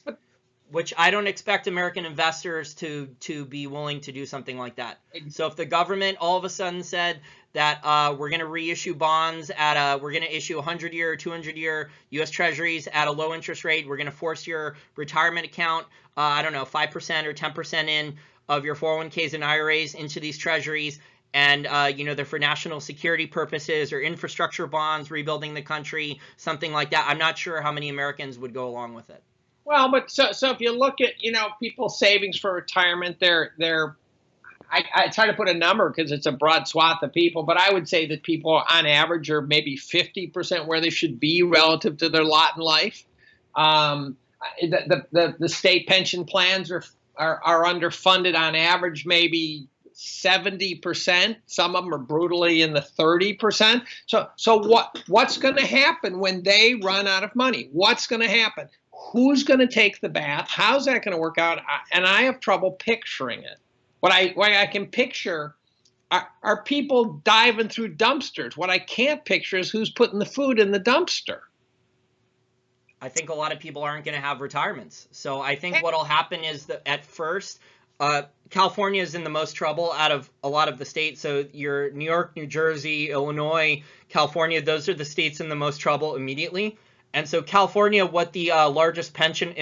which I don't expect American investors to be willing to do something like that. So if the government all of a sudden said that we're going to reissue bonds we're going to issue 100-year or 200-year U.S. Treasuries at a low interest rate, we're going to force your retirement account, 5% or 10% in of your 401ks and IRAs into these treasuries, and they're for national security purposes or infrastructure bonds, rebuilding the country, something like that. I'm not sure how many Americans would go along with it. Well, but so if you look at people's savings for retirement, I try to put a number because it's a broad swath of people, but I would say that people on average are maybe 50% where they should be relative to their lot in life. The state pension plans are underfunded on average, maybe 70%. Some of them are brutally in the 30%. So what's going to happen when they run out of money? What's going to happen? Who's going to take the bath? How's that going to work out? And I have trouble picturing it. What I can picture are people diving through dumpsters. What I can't picture is who's putting the food in the dumpster. I think a lot of people aren't going to have retirements. So I think what'll happen is that at first, California is in the most trouble out of a lot of the states. So your New York, New Jersey, Illinois, California, those are the states in the most trouble immediately. And so California, what the largest pension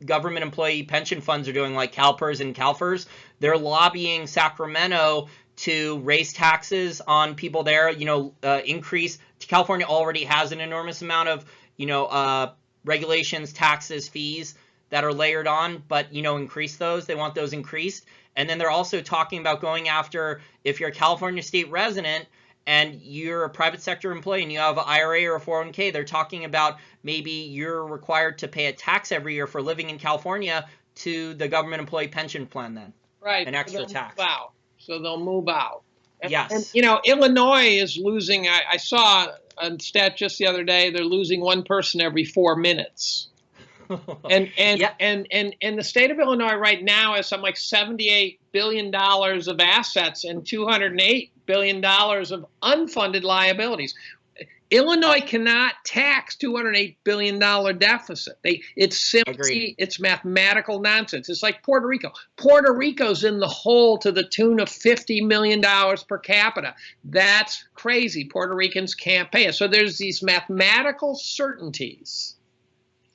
government employee pension funds are doing, like CalPERS and CalFERS, they're lobbying Sacramento to raise taxes on people there, increase. California already has an enormous amount of, regulations, taxes, fees that are layered on, but, increase those. They want those increased. And then they're also talking about going after, if you're a California state resident and you're a private sector employee and you have an IRA or a 401k, they're talking about maybe you're required to pay a tax every year for living in California to the government employee pension plan then. Right. An extra tax. So they'll move out. Yes. And, Illinois is losing. I saw a stat just the other day. They're losing one person every 4 minutes. And the state of Illinois right now has something like $78 billion of assets and $208 billion of unfunded liabilities. Illinois cannot tax $208 billion deficit. It's simply, Agreed. It's mathematical nonsense. It's like Puerto Rico. Puerto Rico's in the hole to the tune of $50 million per capita. That's crazy. Puerto Ricans can't pay it. So there's these mathematical certainties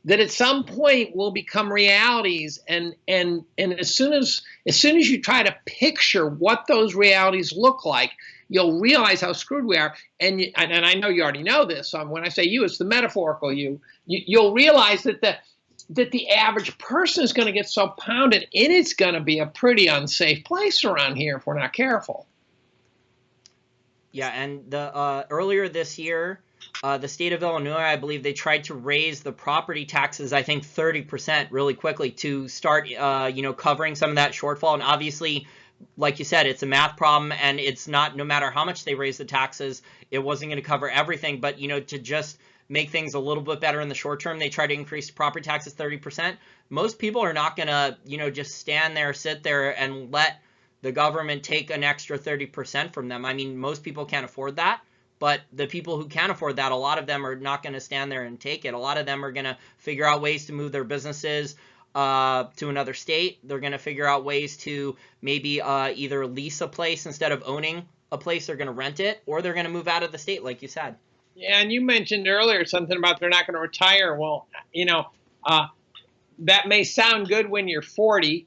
that at some point will become realities, and as soon as you try to picture what those realities look like, you'll realize how screwed we are. And I know you already know this. So when I say you, it's the metaphorical you. You'll realize that the average person is going to get so pounded, and it's going to be a pretty unsafe place around here if we're not careful. Yeah, and the earlier this year, the state of Illinois, I believe they tried to raise the property taxes, I think 30% really quickly to start, covering some of that shortfall. And obviously, like you said, it's a math problem, and it's not, no matter how much they raise the taxes, it wasn't going to cover everything. But, to just make things a little bit better in the short term, they try to increase property taxes 30%. Most people are not going to, just stand there, sit there, and let the government take an extra 30% from them. I mean, most people can't afford that. But the people who can afford that, a lot of them are not going to stand there and take it. A lot of them are going to figure out ways to move their businesses to another state. They're going to figure out ways to maybe either lease a place instead of owning a place. They're going to rent it, or they're going to move out of the state, like you said. Yeah, and you mentioned earlier something about they're not going to retire. Well, that may sound good when you're 40.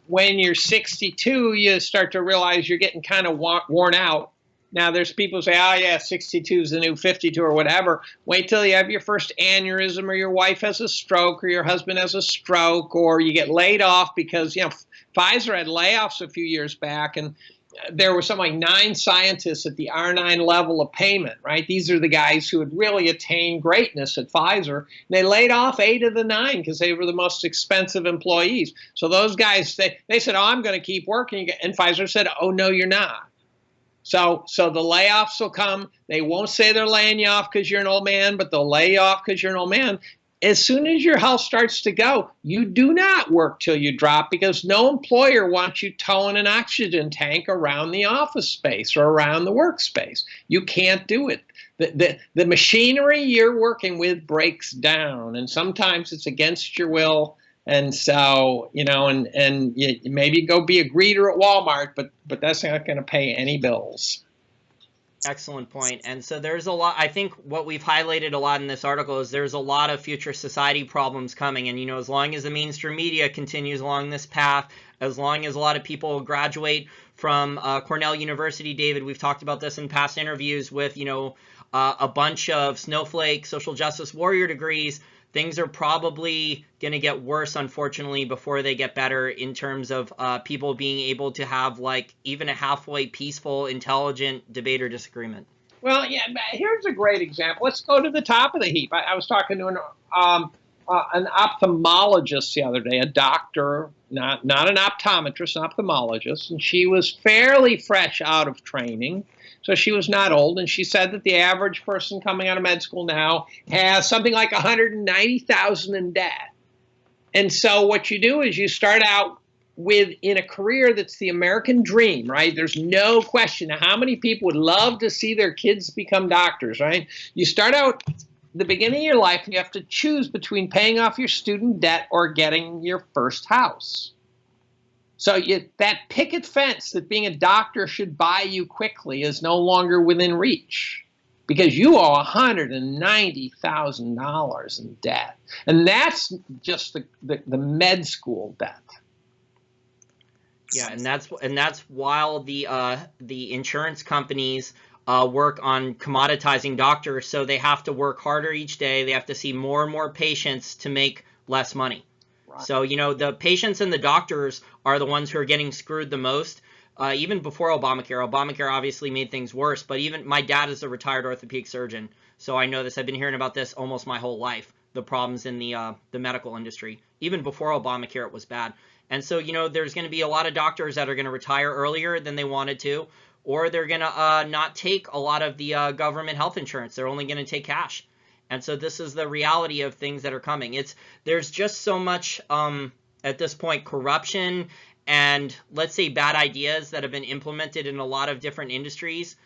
When you're 62, you start to realize you're getting kind of worn out. Now, there's people who say, oh, yeah, 62 is the new 52 or whatever. Wait till you have your first aneurysm, or your wife has a stroke, or your husband has a stroke, or you get laid off because, Pfizer had layoffs a few years back, and there were something like 9 scientists at the R9 level of payment, right? These are the guys who had really attained greatness at Pfizer. And they laid off 8 of the 9 because they were the most expensive employees. So those guys, they said, oh, I'm going to keep working. And Pfizer said, oh, no, you're not. So the layoffs will come. They won't say they're laying you off because you're an old man, but they'll lay you off because you're an old man. As soon as your health starts to go, you do not work till you drop, because no employer wants you towing an oxygen tank around the office space or around the workspace. You can't do it. The machinery you're working with breaks down, and sometimes it's against your will. And so, and you maybe go be a greeter at Walmart, but that's not going to pay any bills. Excellent point. And so there's a lot, I think what we've highlighted a lot in this article is there's a lot of future society problems coming. And, as long as the mainstream media continues along this path, as long as a lot of people graduate from Cornell University, David, we've talked about this in past interviews with, a bunch of snowflake social justice warrior degrees, things are probably going to get worse, unfortunately, before they get better in terms of people being able to have, like, even a halfway peaceful, intelligent debate or disagreement. Well, yeah, here's a great example. Let's go to the top of the heap. I was talking to an ophthalmologist the other day, a doctor, not an optometrist, an ophthalmologist, and she was fairly fresh out of training, so she was not old, and she said that the average person coming out of med school now has something like 190,000 in debt. And so what you do is you start out in a career that's the American dream, right? There's no question. How many people would love to see their kids become doctors, right? You start out the beginning of your life, and you have to choose between paying off your student debt or getting your first house. So that picket fence that being a doctor should buy you quickly is no longer within reach, because you owe $190,000 in debt. And that's just the med school debt. Yeah, and that's while the insurance companies work on commoditizing doctors, so they have to work harder each day. They have to see more and more patients to make less money. Right. So, the patients and the doctors are the ones who are getting screwed the most. Even before Obamacare. Obamacare obviously made things worse, but even my dad is a retired orthopedic surgeon, so I know this. I've been hearing about this almost my whole life, the problems in the medical industry. Even before Obamacare, it was bad. And so, there's going to be a lot of doctors that are going to retire earlier than they wanted to, or they're going to not take a lot of the government health insurance. They're only going to take cash. And so this is the reality of things that are coming. There's just so much, at this point, corruption and, let's say, bad ideas that have been implemented in a lot of different industries.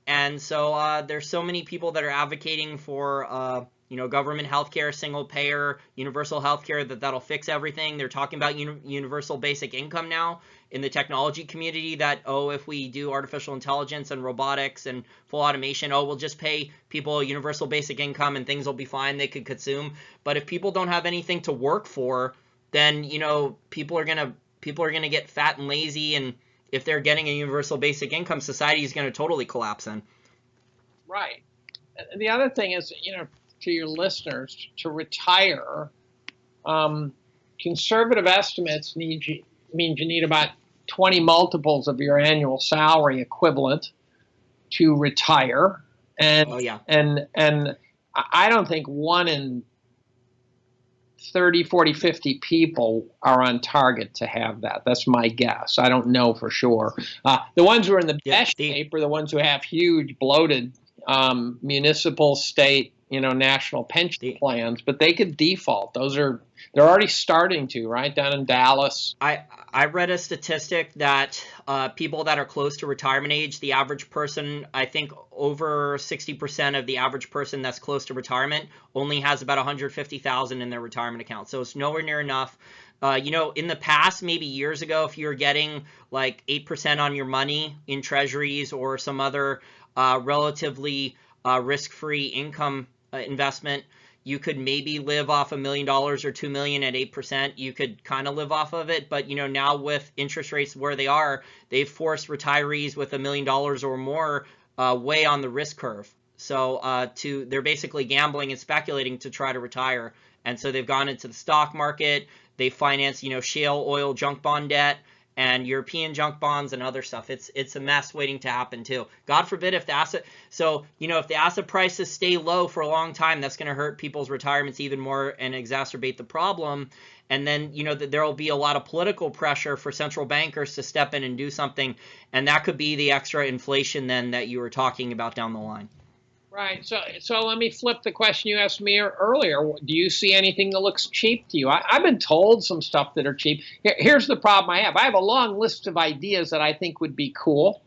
And so there's so many people that are advocating for government healthcare, single payer, universal healthcare, that'll fix everything. They're talking about universal basic income now in the technology community, that, if we do artificial intelligence and robotics and full automation, we'll just pay people a universal basic income and things will be fine. They could consume. But if people don't have anything to work for, then, people are going to get fat and lazy. And if they're getting a universal basic income, society is going to totally collapse then. Right. And the other thing is, to your listeners, to retire, conservative estimates means you need about 20 multiples of your annual salary equivalent to retire. And and I don't think 1 in 30, 40, 50 people are on target to have that. That's my guess. I don't know for sure. The ones who are in the best shape are the ones who have huge bloated municipal, state, national pension plans, but they could default. They're already starting to, right, down in Dallas. I read a statistic that people that are close to retirement age, the average person, I think over 60% of the average person that's close to retirement only has about $150,000 in their retirement account. So it's nowhere near enough. In the past, maybe years ago, if you're getting like 8% on your money in treasuries or some other relatively risk-free income investment, you could maybe live off $1 million or $2 million at 8%. You could kind of live off of it. But, now with interest rates where they are, they've forced retirees with $1 million or more way on the risk curve. So they're basically gambling and speculating to try to retire. And so they've gone into the stock market. They finance, shale oil junk bond debt and European junk bonds and other stuff. It's a mess waiting to happen too. God forbid if the asset prices stay low for a long time, that's going to hurt people's retirements even more and exacerbate the problem. And then, there will be a lot of political pressure for central bankers to step in and do something. And that could be the extra inflation then that you were talking about down the line. Right. So let me flip the question you asked me earlier. Do you see anything that looks cheap to you? I've been told some stuff that are cheap. Here's the problem I have. I have a long list of ideas that I think would be cool,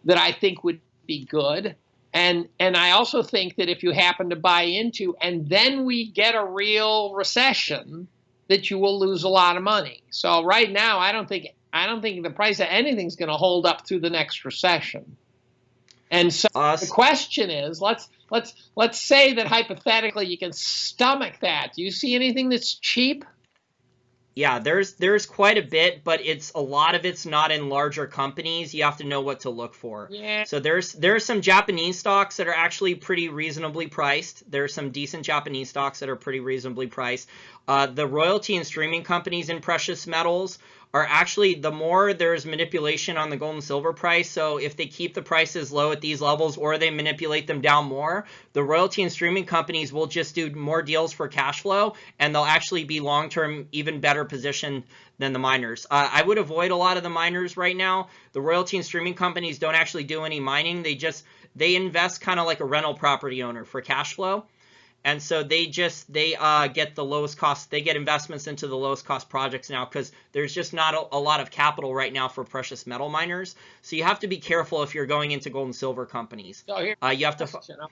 that I think would be good. And I also think that if you happen to buy into, and then we get a real recession, that you will lose a lot of money. So right now, I don't think the price of anything's going to hold up through the next recession. And so the question is, let's say that hypothetically you can stomach that. Do you see anything that's cheap? Yeah, there's quite a bit, but a lot of it's not in larger companies. You have to know what to look for. Yeah. So there's some Japanese stocks that are actually pretty reasonably priced. There's some decent Japanese stocks that are pretty reasonably priced. The royalty and streaming companies in precious metals are actually, the more there's manipulation on the gold and silver price, so if they keep the prices low at these levels or they manipulate them down more, the royalty and streaming companies will just do more deals for cash flow, and they'll actually be long-term even better positioned than the miners. I would avoid a lot of the miners right now. The royalty and streaming companies don't actually do any mining. They invest kind of like a rental property owner for cash flow. And so they get the lowest cost. They get investments into the lowest cost projects now because there's just not a lot of capital right now for precious metal miners. So you have to be careful if you're going into gold and silver companies. So here's you have to.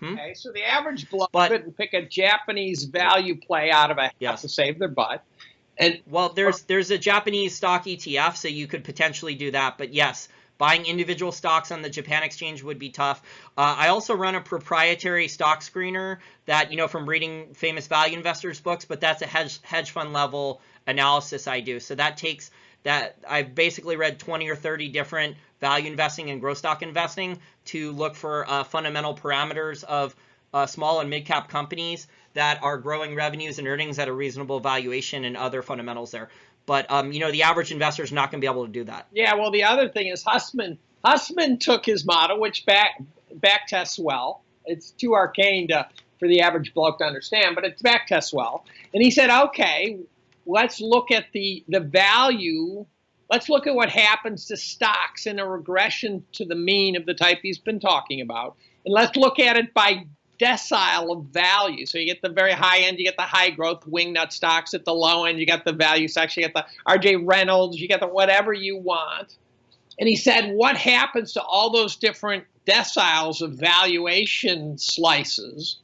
Okay, so the average bloke couldn't pick a Japanese value play out of a hat to save their butt. And well, there's a Japanese stock ETF, so you could potentially do that. But yes, buying individual stocks on the Japan exchange would be tough. I also run a proprietary stock screener that, from reading famous value investors books, but that's a hedge fund level analysis I do. So I've basically read 20 or 30 different value investing and growth stock investing to look for fundamental parameters of small and mid cap companies that are growing revenues and earnings at a reasonable valuation and other fundamentals there. But, the average investor is not going to be able to do that. Yeah, well, the other thing is Hussman took his model, which back tests well. It's too arcane for the average bloke to understand, but it back tests well. And he said, okay, let's look at the value. Let's look at what happens to stocks in a regression to the mean of the type he's been talking about. And let's look at it by decile of value. So you get the very high end, you get the high growth wingnut stocks. At the low end, you got the value stocks, you get the RJ Reynolds, you get the whatever you want. And he said, what happens to all those different deciles of valuation slices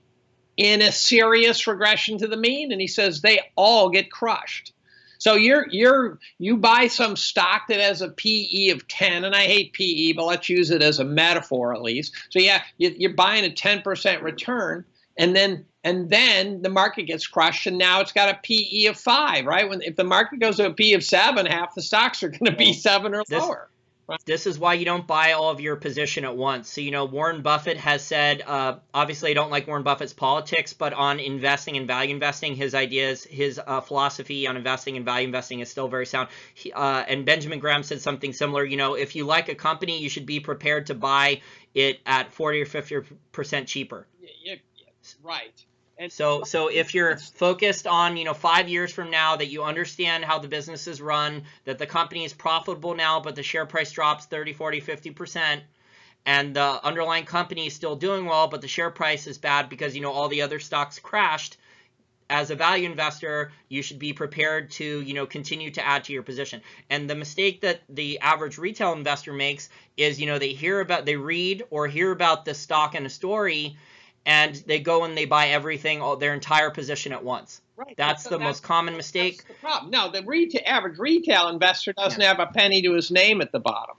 in a serious regression to the mean? And he says they all get crushed. So you buy some stock that has a PE of 10, and I hate PE, but let's use it as a metaphor at least. So yeah, you're buying a 10% return, and then the market gets crushed, and now it's got a PE of 5, right? If the market goes to a PE of 7, half the stocks are going to be 7 or lower. This is why you don't buy all of your position at once. So, Warren Buffett has said, obviously I don't like Warren Buffett's politics, but on investing and value investing, his ideas, his philosophy on investing and value investing is still very sound. And Benjamin Graham said something similar. If you like a company, you should be prepared to buy it at 40 or 50% cheaper. Yeah, right. And so if you're focused on, 5 years from now, that you understand how the business is run, that the company is profitable now, but the share price drops 30, 40, 50%, and the underlying company is still doing well, but the share price is bad because, all the other stocks crashed, as a value investor, you should be prepared to, continue to add to your position. And the mistake that the average retail investor makes is, they read or hear about the stock and a story, and they go and they buy everything, their entire position at once. Right. That's the most common mistake. That's the problem. No, the average retail investor doesn't have a penny to his name at the bottom.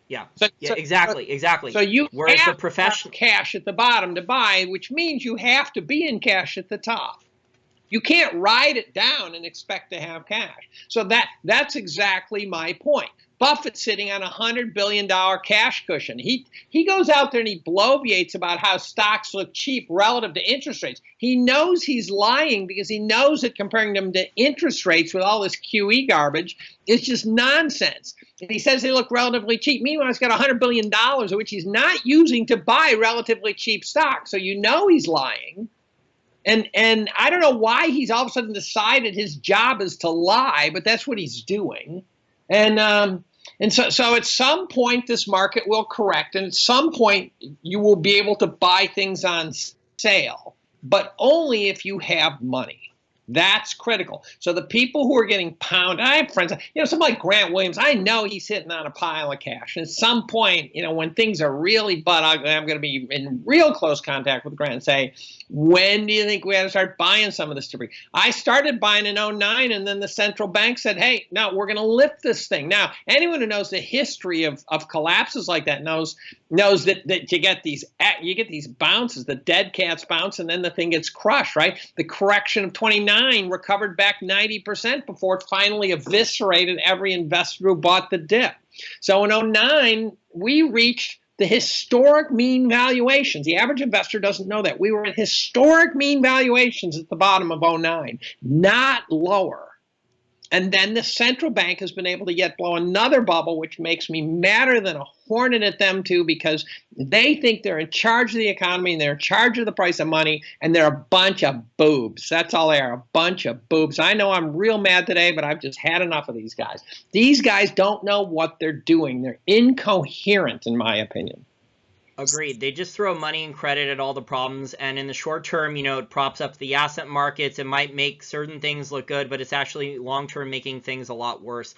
Yeah. Exactly. So you Whereas have the professional cash at the bottom to buy, which means you have to be in cash at the top. You can't ride it down and expect to have cash. So that's exactly my point. Buffett's sitting on a $100 billion cash cushion. He goes out there and he bloviates about how stocks look cheap relative to interest rates. He knows he's lying because he knows that comparing them to interest rates with all this QE garbage is just nonsense. And he says they look relatively cheap. Meanwhile, he's got $100 billion, which he's not using to buy relatively cheap stocks. So he's lying. And I don't know why he's all of a sudden decided his job is to lie, but that's what he's doing. And so at some point this market will correct, and at some point you will be able to buy things on sale, but only if you have money. That's critical. So the people who are getting pounded, I have friends, somebody like Grant Williams, I know he's sitting on a pile of cash. And at some point, when things are really butt ugly, I'm going to be in real close contact with Grant and say, when do you think we ought to start buying some of this debris? I started buying in 2009, and then the central bank said, hey, no, we're going to lift this thing. Now, anyone who knows the history of collapses like that knows that you get these bounces, the dead cats bounce, and then the thing gets crushed, right? The correction of 29 recovered back 90% before it finally eviscerated every investor who bought the dip. So in 2009, we reached the historic mean valuations. The average investor doesn't know that. We were at historic mean valuations at the bottom of 2009, not lower. And then the central bank has been able to yet blow another bubble, which makes me madder than a hornet at them too, because they think they're in charge of the economy and they're in charge of the price of money, and they're a bunch of boobs. That's all they are, a bunch of boobs. I know I'm real mad today, but I've just had enough of these guys. These guys don't know what they're doing. They're incoherent, in my opinion. Agreed. They just throw money and credit at all the problems, and in the short term, it props up the asset markets. It might make certain things look good, but it's actually long-term making things a lot worse.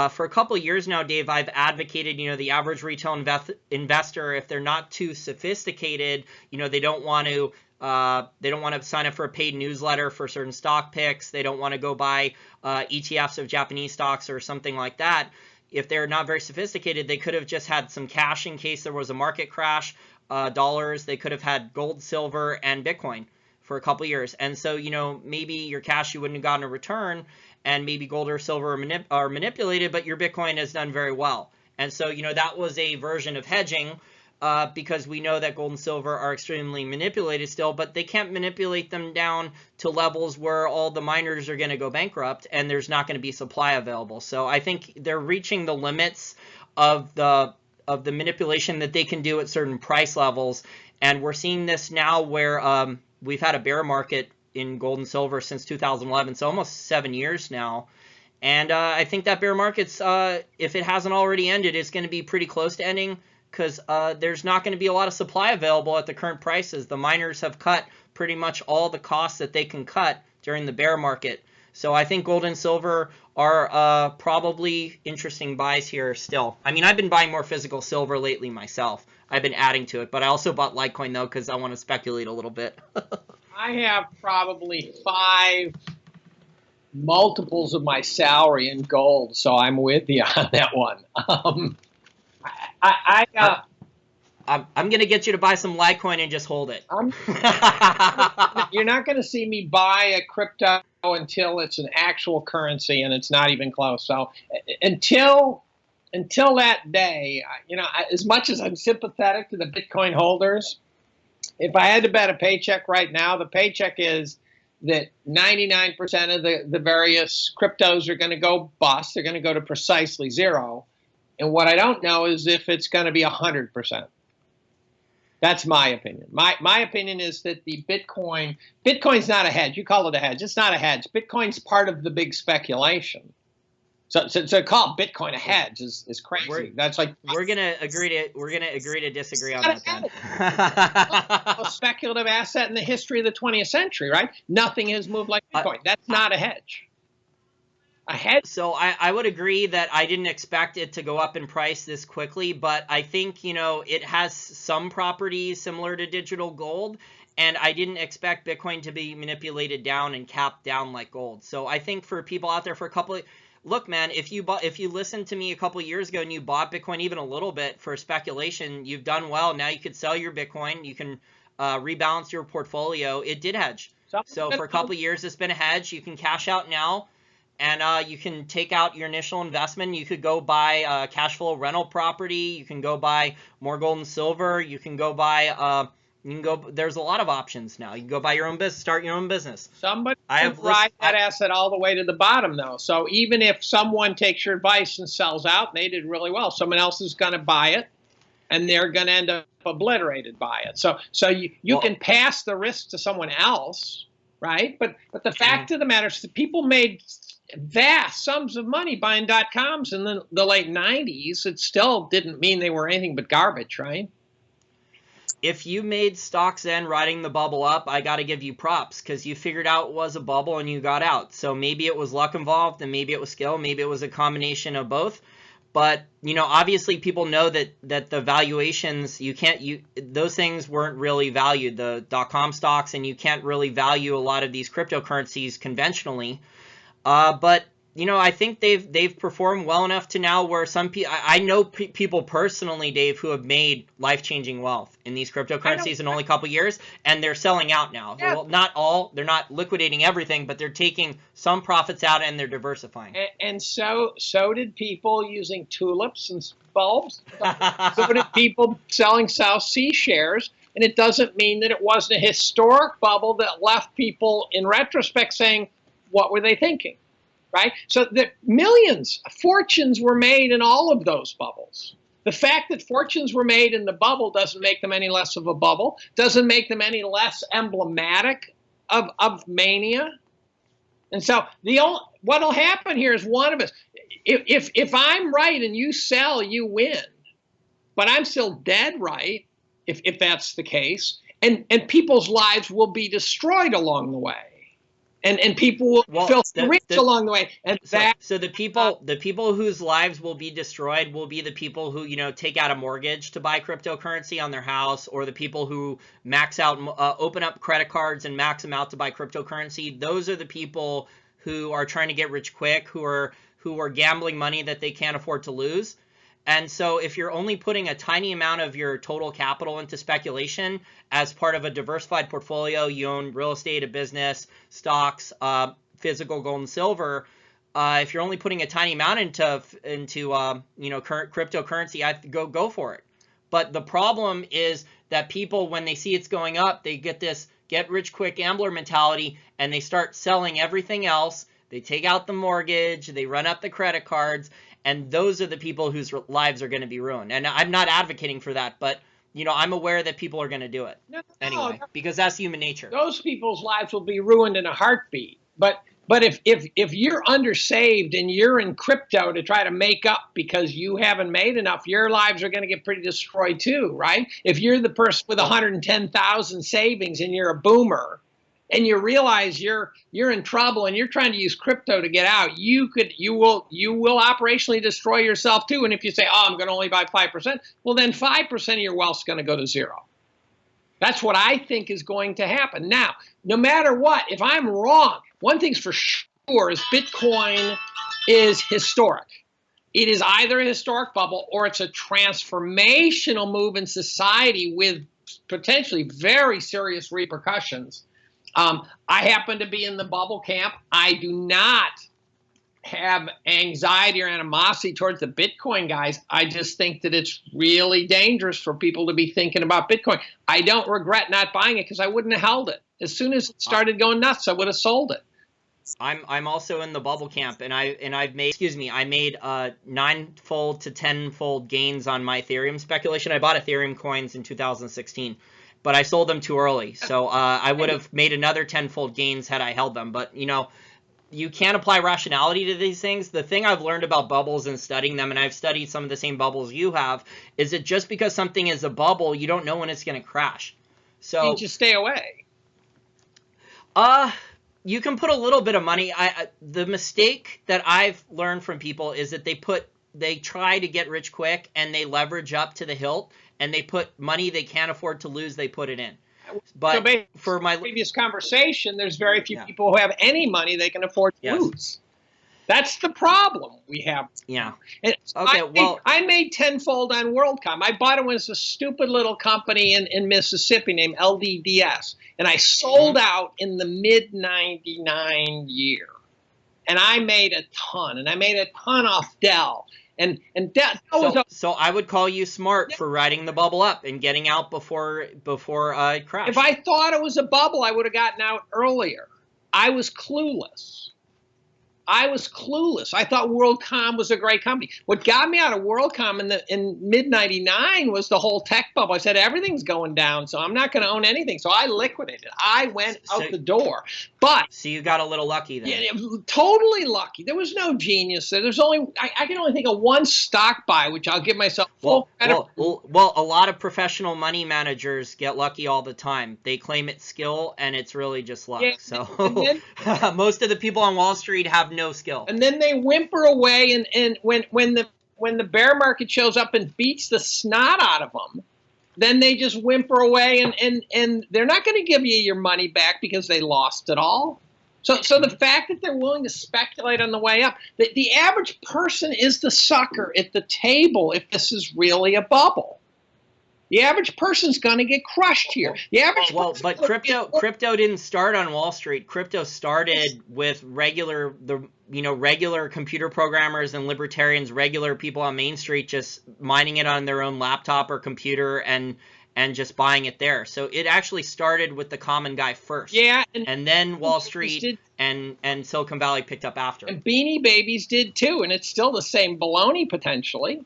For a couple of years now, Dave, I've advocated, the average retail investor, if they're not too sophisticated, they don't want to sign up for a paid newsletter for certain stock picks. They don't want to go buy ETFs of Japanese stocks or something like that. If they're not very sophisticated, they could have just had some cash in case there was a market crash, dollars. They could have had gold, silver, and Bitcoin for a couple years. And so, maybe your cash, you wouldn't have gotten a return, and maybe gold or silver are manipulated, but your Bitcoin has done very well. And so, that was a version of hedging, because we know that gold and silver are extremely manipulated still, but they can't manipulate them down to levels where all the miners are going to go bankrupt and there's not going to be supply available. So I think they're reaching the limits of the manipulation that they can do at certain price levels. And we're seeing this now where we've had a bear market in gold and silver since 2011, so almost 7 years now. And I think that bear market's, if it hasn't already ended, it's going to be pretty close to ending, because there's not going to be a lot of supply available at the current prices. The miners have cut pretty much all the costs that they can cut during the bear market. So I think gold and silver are probably interesting buys here still. I mean, I've been buying more physical silver lately myself. I've been adding to it, but I also bought Litecoin, though, because I want to speculate a little bit. I have probably 5 multiples of my salary in gold, so I'm with you on that one. I'm going to get you to buy some Litecoin and just hold it. You're not going to see me buy a crypto until it's an actual currency, and it's not even close. So until that day, as much as I'm sympathetic to the Bitcoin holders, if I had to bet a paycheck right now, the paycheck is that 99% of the various cryptos are going to go bust. They're going to go to precisely zero. And what I don't know is if it's going to be 100%. That's my opinion. My opinion is that the Bitcoin's not a hedge. You call it a hedge. It's not a hedge. Bitcoin's part of the big speculation. So call Bitcoin a hedge is crazy. That's like we're gonna agree to disagree on that then. A speculative asset in the history of the 20th century, right? Nothing has moved like Bitcoin. That's not a hedge. So I would agree that I didn't expect it to go up in price this quickly, but I think, it has some properties similar to digital gold, and I didn't expect Bitcoin to be manipulated down and capped down like gold. So I think for people out there, look, man, if you listened to me a couple of years ago and you bought Bitcoin even a little bit for speculation, you've done well. Now you could sell your Bitcoin, you can rebalance your portfolio. It did hedge. So for a couple of years, it's been a hedge. You can cash out now. And you can take out your initial investment. You could go buy cash flow rental property. You can go buy more gold and silver. You can go buy. There's a lot of options now. You can go buy your own business, start your own business. Somebody can ride that asset all the way to the bottom, though. So even if someone takes your advice and sells out, and they did really well, someone else is going to buy it, and they're going to end up obliterated by it. So you can pass the risk to someone else, right? But the fact of the matter is that people made vast sums of money buying .coms in the late 90s. It still didn't mean they were anything but garbage, right? If you made stocks then riding the bubble up, I got to give you props, because you figured out it was a bubble and you got out. So maybe it was luck involved, and maybe it was skill, maybe it was a combination of both. But, obviously people know that the valuations, those things weren't really valued, the .com stocks, and you can't really value a lot of these cryptocurrencies conventionally. But I think they've performed well enough to now where some people, I know people personally, Dave, who have made life-changing wealth in these cryptocurrencies in only a couple years, and they're selling out now. Yeah. Well, not all, they're not liquidating everything, but they're taking some profits out and they're diversifying. And so did people using tulips and bulbs. So did people selling South Sea shares. And it doesn't mean that it wasn't a historic bubble that left people in retrospect saying, what were they thinking? right? So the millions, fortunes were made in all of those bubbles. The fact that fortunes were made in the bubble doesn't make them any less of a bubble, doesn't make them any less emblematic of mania. And so what'll happen here is one of us, if I'm right and you sell, you win. But I'm still dead right, if that's the case. And people's lives will be destroyed along the way. And people will feel rich along the way. And so the people whose lives will be destroyed will be the people who, take out a mortgage to buy cryptocurrency on their house, or the people who max out, open up credit cards and max them out to buy cryptocurrency. Those are the people who are trying to get rich quick, who are gambling money that they can't afford to lose. And so if you're only putting a tiny amount of your total capital into speculation as part of a diversified portfolio, you own real estate, a business, stocks, physical gold and silver. If you're only putting a tiny amount into current cryptocurrency, go for it. But the problem is that people, when they see it's going up, they get this get rich quick gambler mentality, and they start selling everything else. They take out the mortgage, they run up the credit cards. And those are the people whose lives are going to be ruined. And I'm not advocating for that, but I'm aware that people are going to do it anyway, because that's human nature. Those people's lives will be ruined in a heartbeat. But if you're undersaved and you're in crypto to try to make up because you haven't made enough, your lives are going to get pretty destroyed too, right? If you're the person with 110,000 savings and you're a boomer, and you realize you're in trouble and you're trying to use crypto to get out, you will operationally destroy yourself too. And if you say, oh, I'm going to only buy 5%, well, then 5% of your wealth's going to go to zero. That's what I think is going to happen. Now, no matter what, if I'm wrong, one thing's for sure is Bitcoin is historic. It is either a historic bubble or it's a transformational move in society with potentially very serious repercussions. I happen to be in the bubble camp. I do not have anxiety or animosity towards the Bitcoin guys. I just think that it's really dangerous for people to be thinking about Bitcoin. I don't regret not buying it because I wouldn't have held it. As soon as it started going nuts, I would have sold it. I'm also in the bubble camp, and I made 9-fold to 10-fold gains on my Ethereum speculation. I bought Ethereum coins in 2016. But I sold them too early, so I would have made another 10-fold gains had I held them. But, you can't apply rationality to these things. The thing I've learned about bubbles and studying them, and I've studied some of the same bubbles you have, is that just because something is a bubble, you don't know when it's going to crash. So you just stay away. You can put a little bit of money. The mistake that I've learned from people is that they try to get rich quick and they leverage up to the hilt. And they put money they can't afford to lose, they put it in. But so for my previous conversation, there's very few people who have any money they can afford to lose. That's the problem we have. Yeah. And I made 10-fold on WorldCom. I bought it when it was a stupid little company in Mississippi named LDDS. And I sold out in the mid-99 year. And I made a ton. And I made a ton off Dell. So I would call you smart for riding the bubble up and getting out before it crashed. If I thought it was a bubble, I would have gotten out earlier. I was clueless. I thought WorldCom was a great company. What got me out of WorldCom in mid-99 was the whole tech bubble. I said, everything's going down, so I'm not going to own anything. So I liquidated. I went out the door. So you got a little lucky then. Yeah, totally lucky. There was no genius there. I can only think of one stock buy, which I'll give myself full credit. Well, a lot of professional money managers get lucky all the time. They claim it's skill, and it's really just luck. Yeah, so most of the people on Wall Street have no skill. And then they whimper away, and when the bear market shows up and beats the snot out of them, then they just whimper away, and they're not going to give you your money back because they lost it all. So the fact that they're willing to speculate on the way up, the average person is the sucker at the table if this is really a bubble. The average person's going to get crushed here. The average but crypto didn't start on Wall Street. Crypto started with regular computer programmers and libertarians, regular people on Main Street just mining it on their own laptop or computer and and just buying it there. So it actually started with the common guy first. Yeah, and then Wall Street and Silicon Valley picked up after. And Beanie Babies did too, and it's still the same baloney potentially.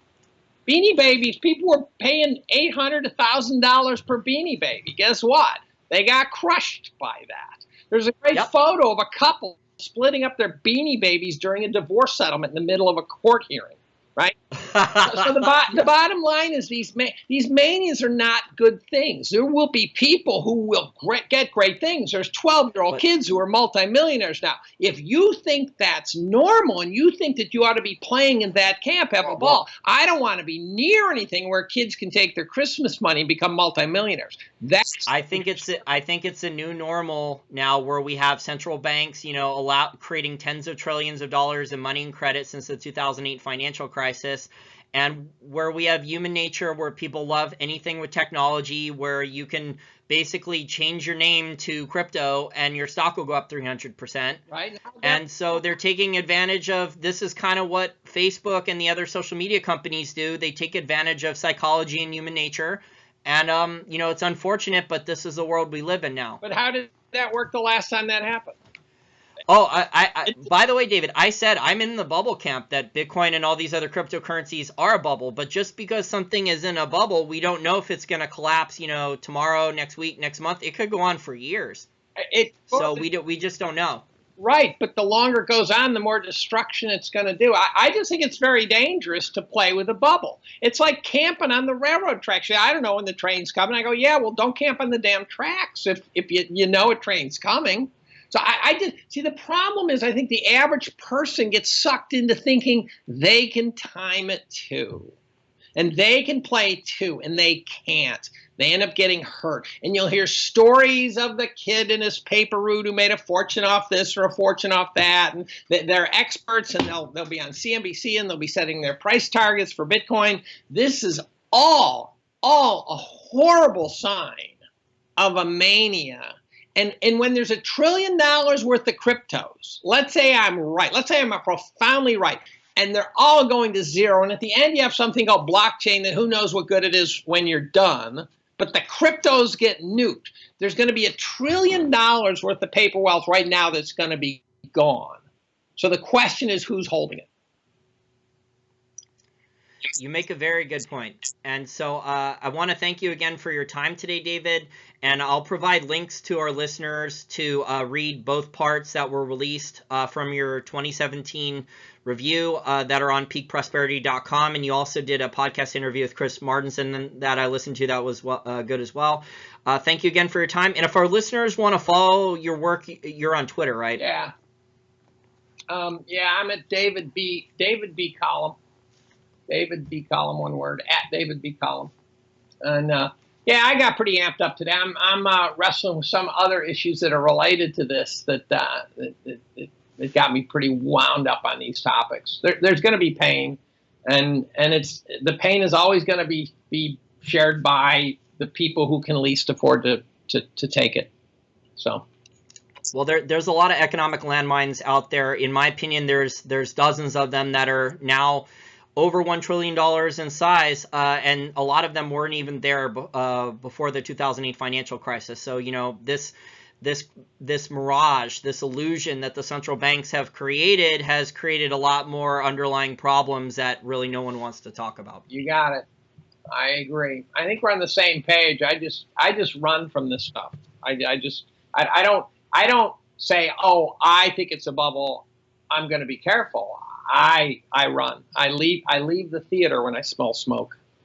Beanie Babies, people were paying $800 to $1,000 per Beanie Baby. Guess what? They got crushed by that. There's a great photo of a couple splitting up their Beanie Babies during a divorce settlement in the middle of a court hearing, right? So the bottom line is these manias are not good things. There will be people who will get great things. There's 12-year-old kids who are multimillionaires now. If you think that's normal and you think that you ought to be playing in that camp, have a ball. I don't want to be near anything where kids can take their Christmas money and become multimillionaires. I think it's a new normal now where we have central banks, creating tens of trillions of dollars in money and credit since the 2008 financial crisis. And where we have human nature, where people love anything with technology, where you can basically change your name to crypto and your stock will go up 300%. Right. And so they're taking advantage of, this is kind of what Facebook and the other social media companies do. They take advantage of psychology and human nature. And, it's unfortunate, but this is the world we live in now. But how did that work the last time that happened? Oh, by the way, David, I said I'm in the bubble camp that Bitcoin and all these other cryptocurrencies are a bubble. But just because something is in a bubble, we don't know if it's going to collapse, tomorrow, next week, next month. It could go on for years. So we just don't know. Right, but the longer it goes on, the more destruction it's going to do. I just think it's very dangerous to play with a bubble. It's like camping on the railroad tracks. I don't know when the train's coming. I go, yeah, well, don't camp on the damn tracks if you know a train's coming. So I just see the problem is I think the average person gets sucked into thinking they can time it too. And they can play too, and they can't. They end up getting hurt. And you'll hear stories of the kid in his paper route who made a fortune off this or a fortune off that. And they're experts, and they'll be on CNBC, and they'll be setting their price targets for Bitcoin. This is all a horrible sign of a mania. And when there's $1 trillion worth of cryptos, let's say I'm right. Let's say I'm profoundly right. And they're all going to zero. And at the end, you have something called blockchain that who knows what good it is when you're done. But the cryptos get nuked. There's going to be $1 trillion worth of paper wealth right now that's going to be gone. So the question is, who's holding it? You make a very good point. And so I want to thank you again for your time today, David. And I'll provide links to our listeners to read both parts that were released from your 2017 review that are on peakprosperity.com. And you also did a podcast interview with Chris Martinson that I listened to that was good as well. Thank you again for your time. And if our listeners want to follow your work, you're on Twitter, right? Yeah. I'm at David B. Collum. David B. Collum, one word, at David B. Collum. And I got pretty amped up today. I'm wrestling with some other issues that are related to this that got me pretty wound up on these topics. There's going to be pain, and the pain is always going to be shared by the people who can least afford to take it. So. Well, there's a lot of economic landmines out there. In my opinion, there's dozens of them that are now over $1 trillion in size, and a lot of them weren't even there before the 2008 financial crisis. So, this mirage, this illusion that the central banks have created has created a lot more underlying problems that really no one wants to talk about. You got it. I agree. I think we're on the same page. I just run from this stuff. I don't say, oh, I think it's a bubble, I'm going to be careful. I run. I leave the theater when I smell smoke.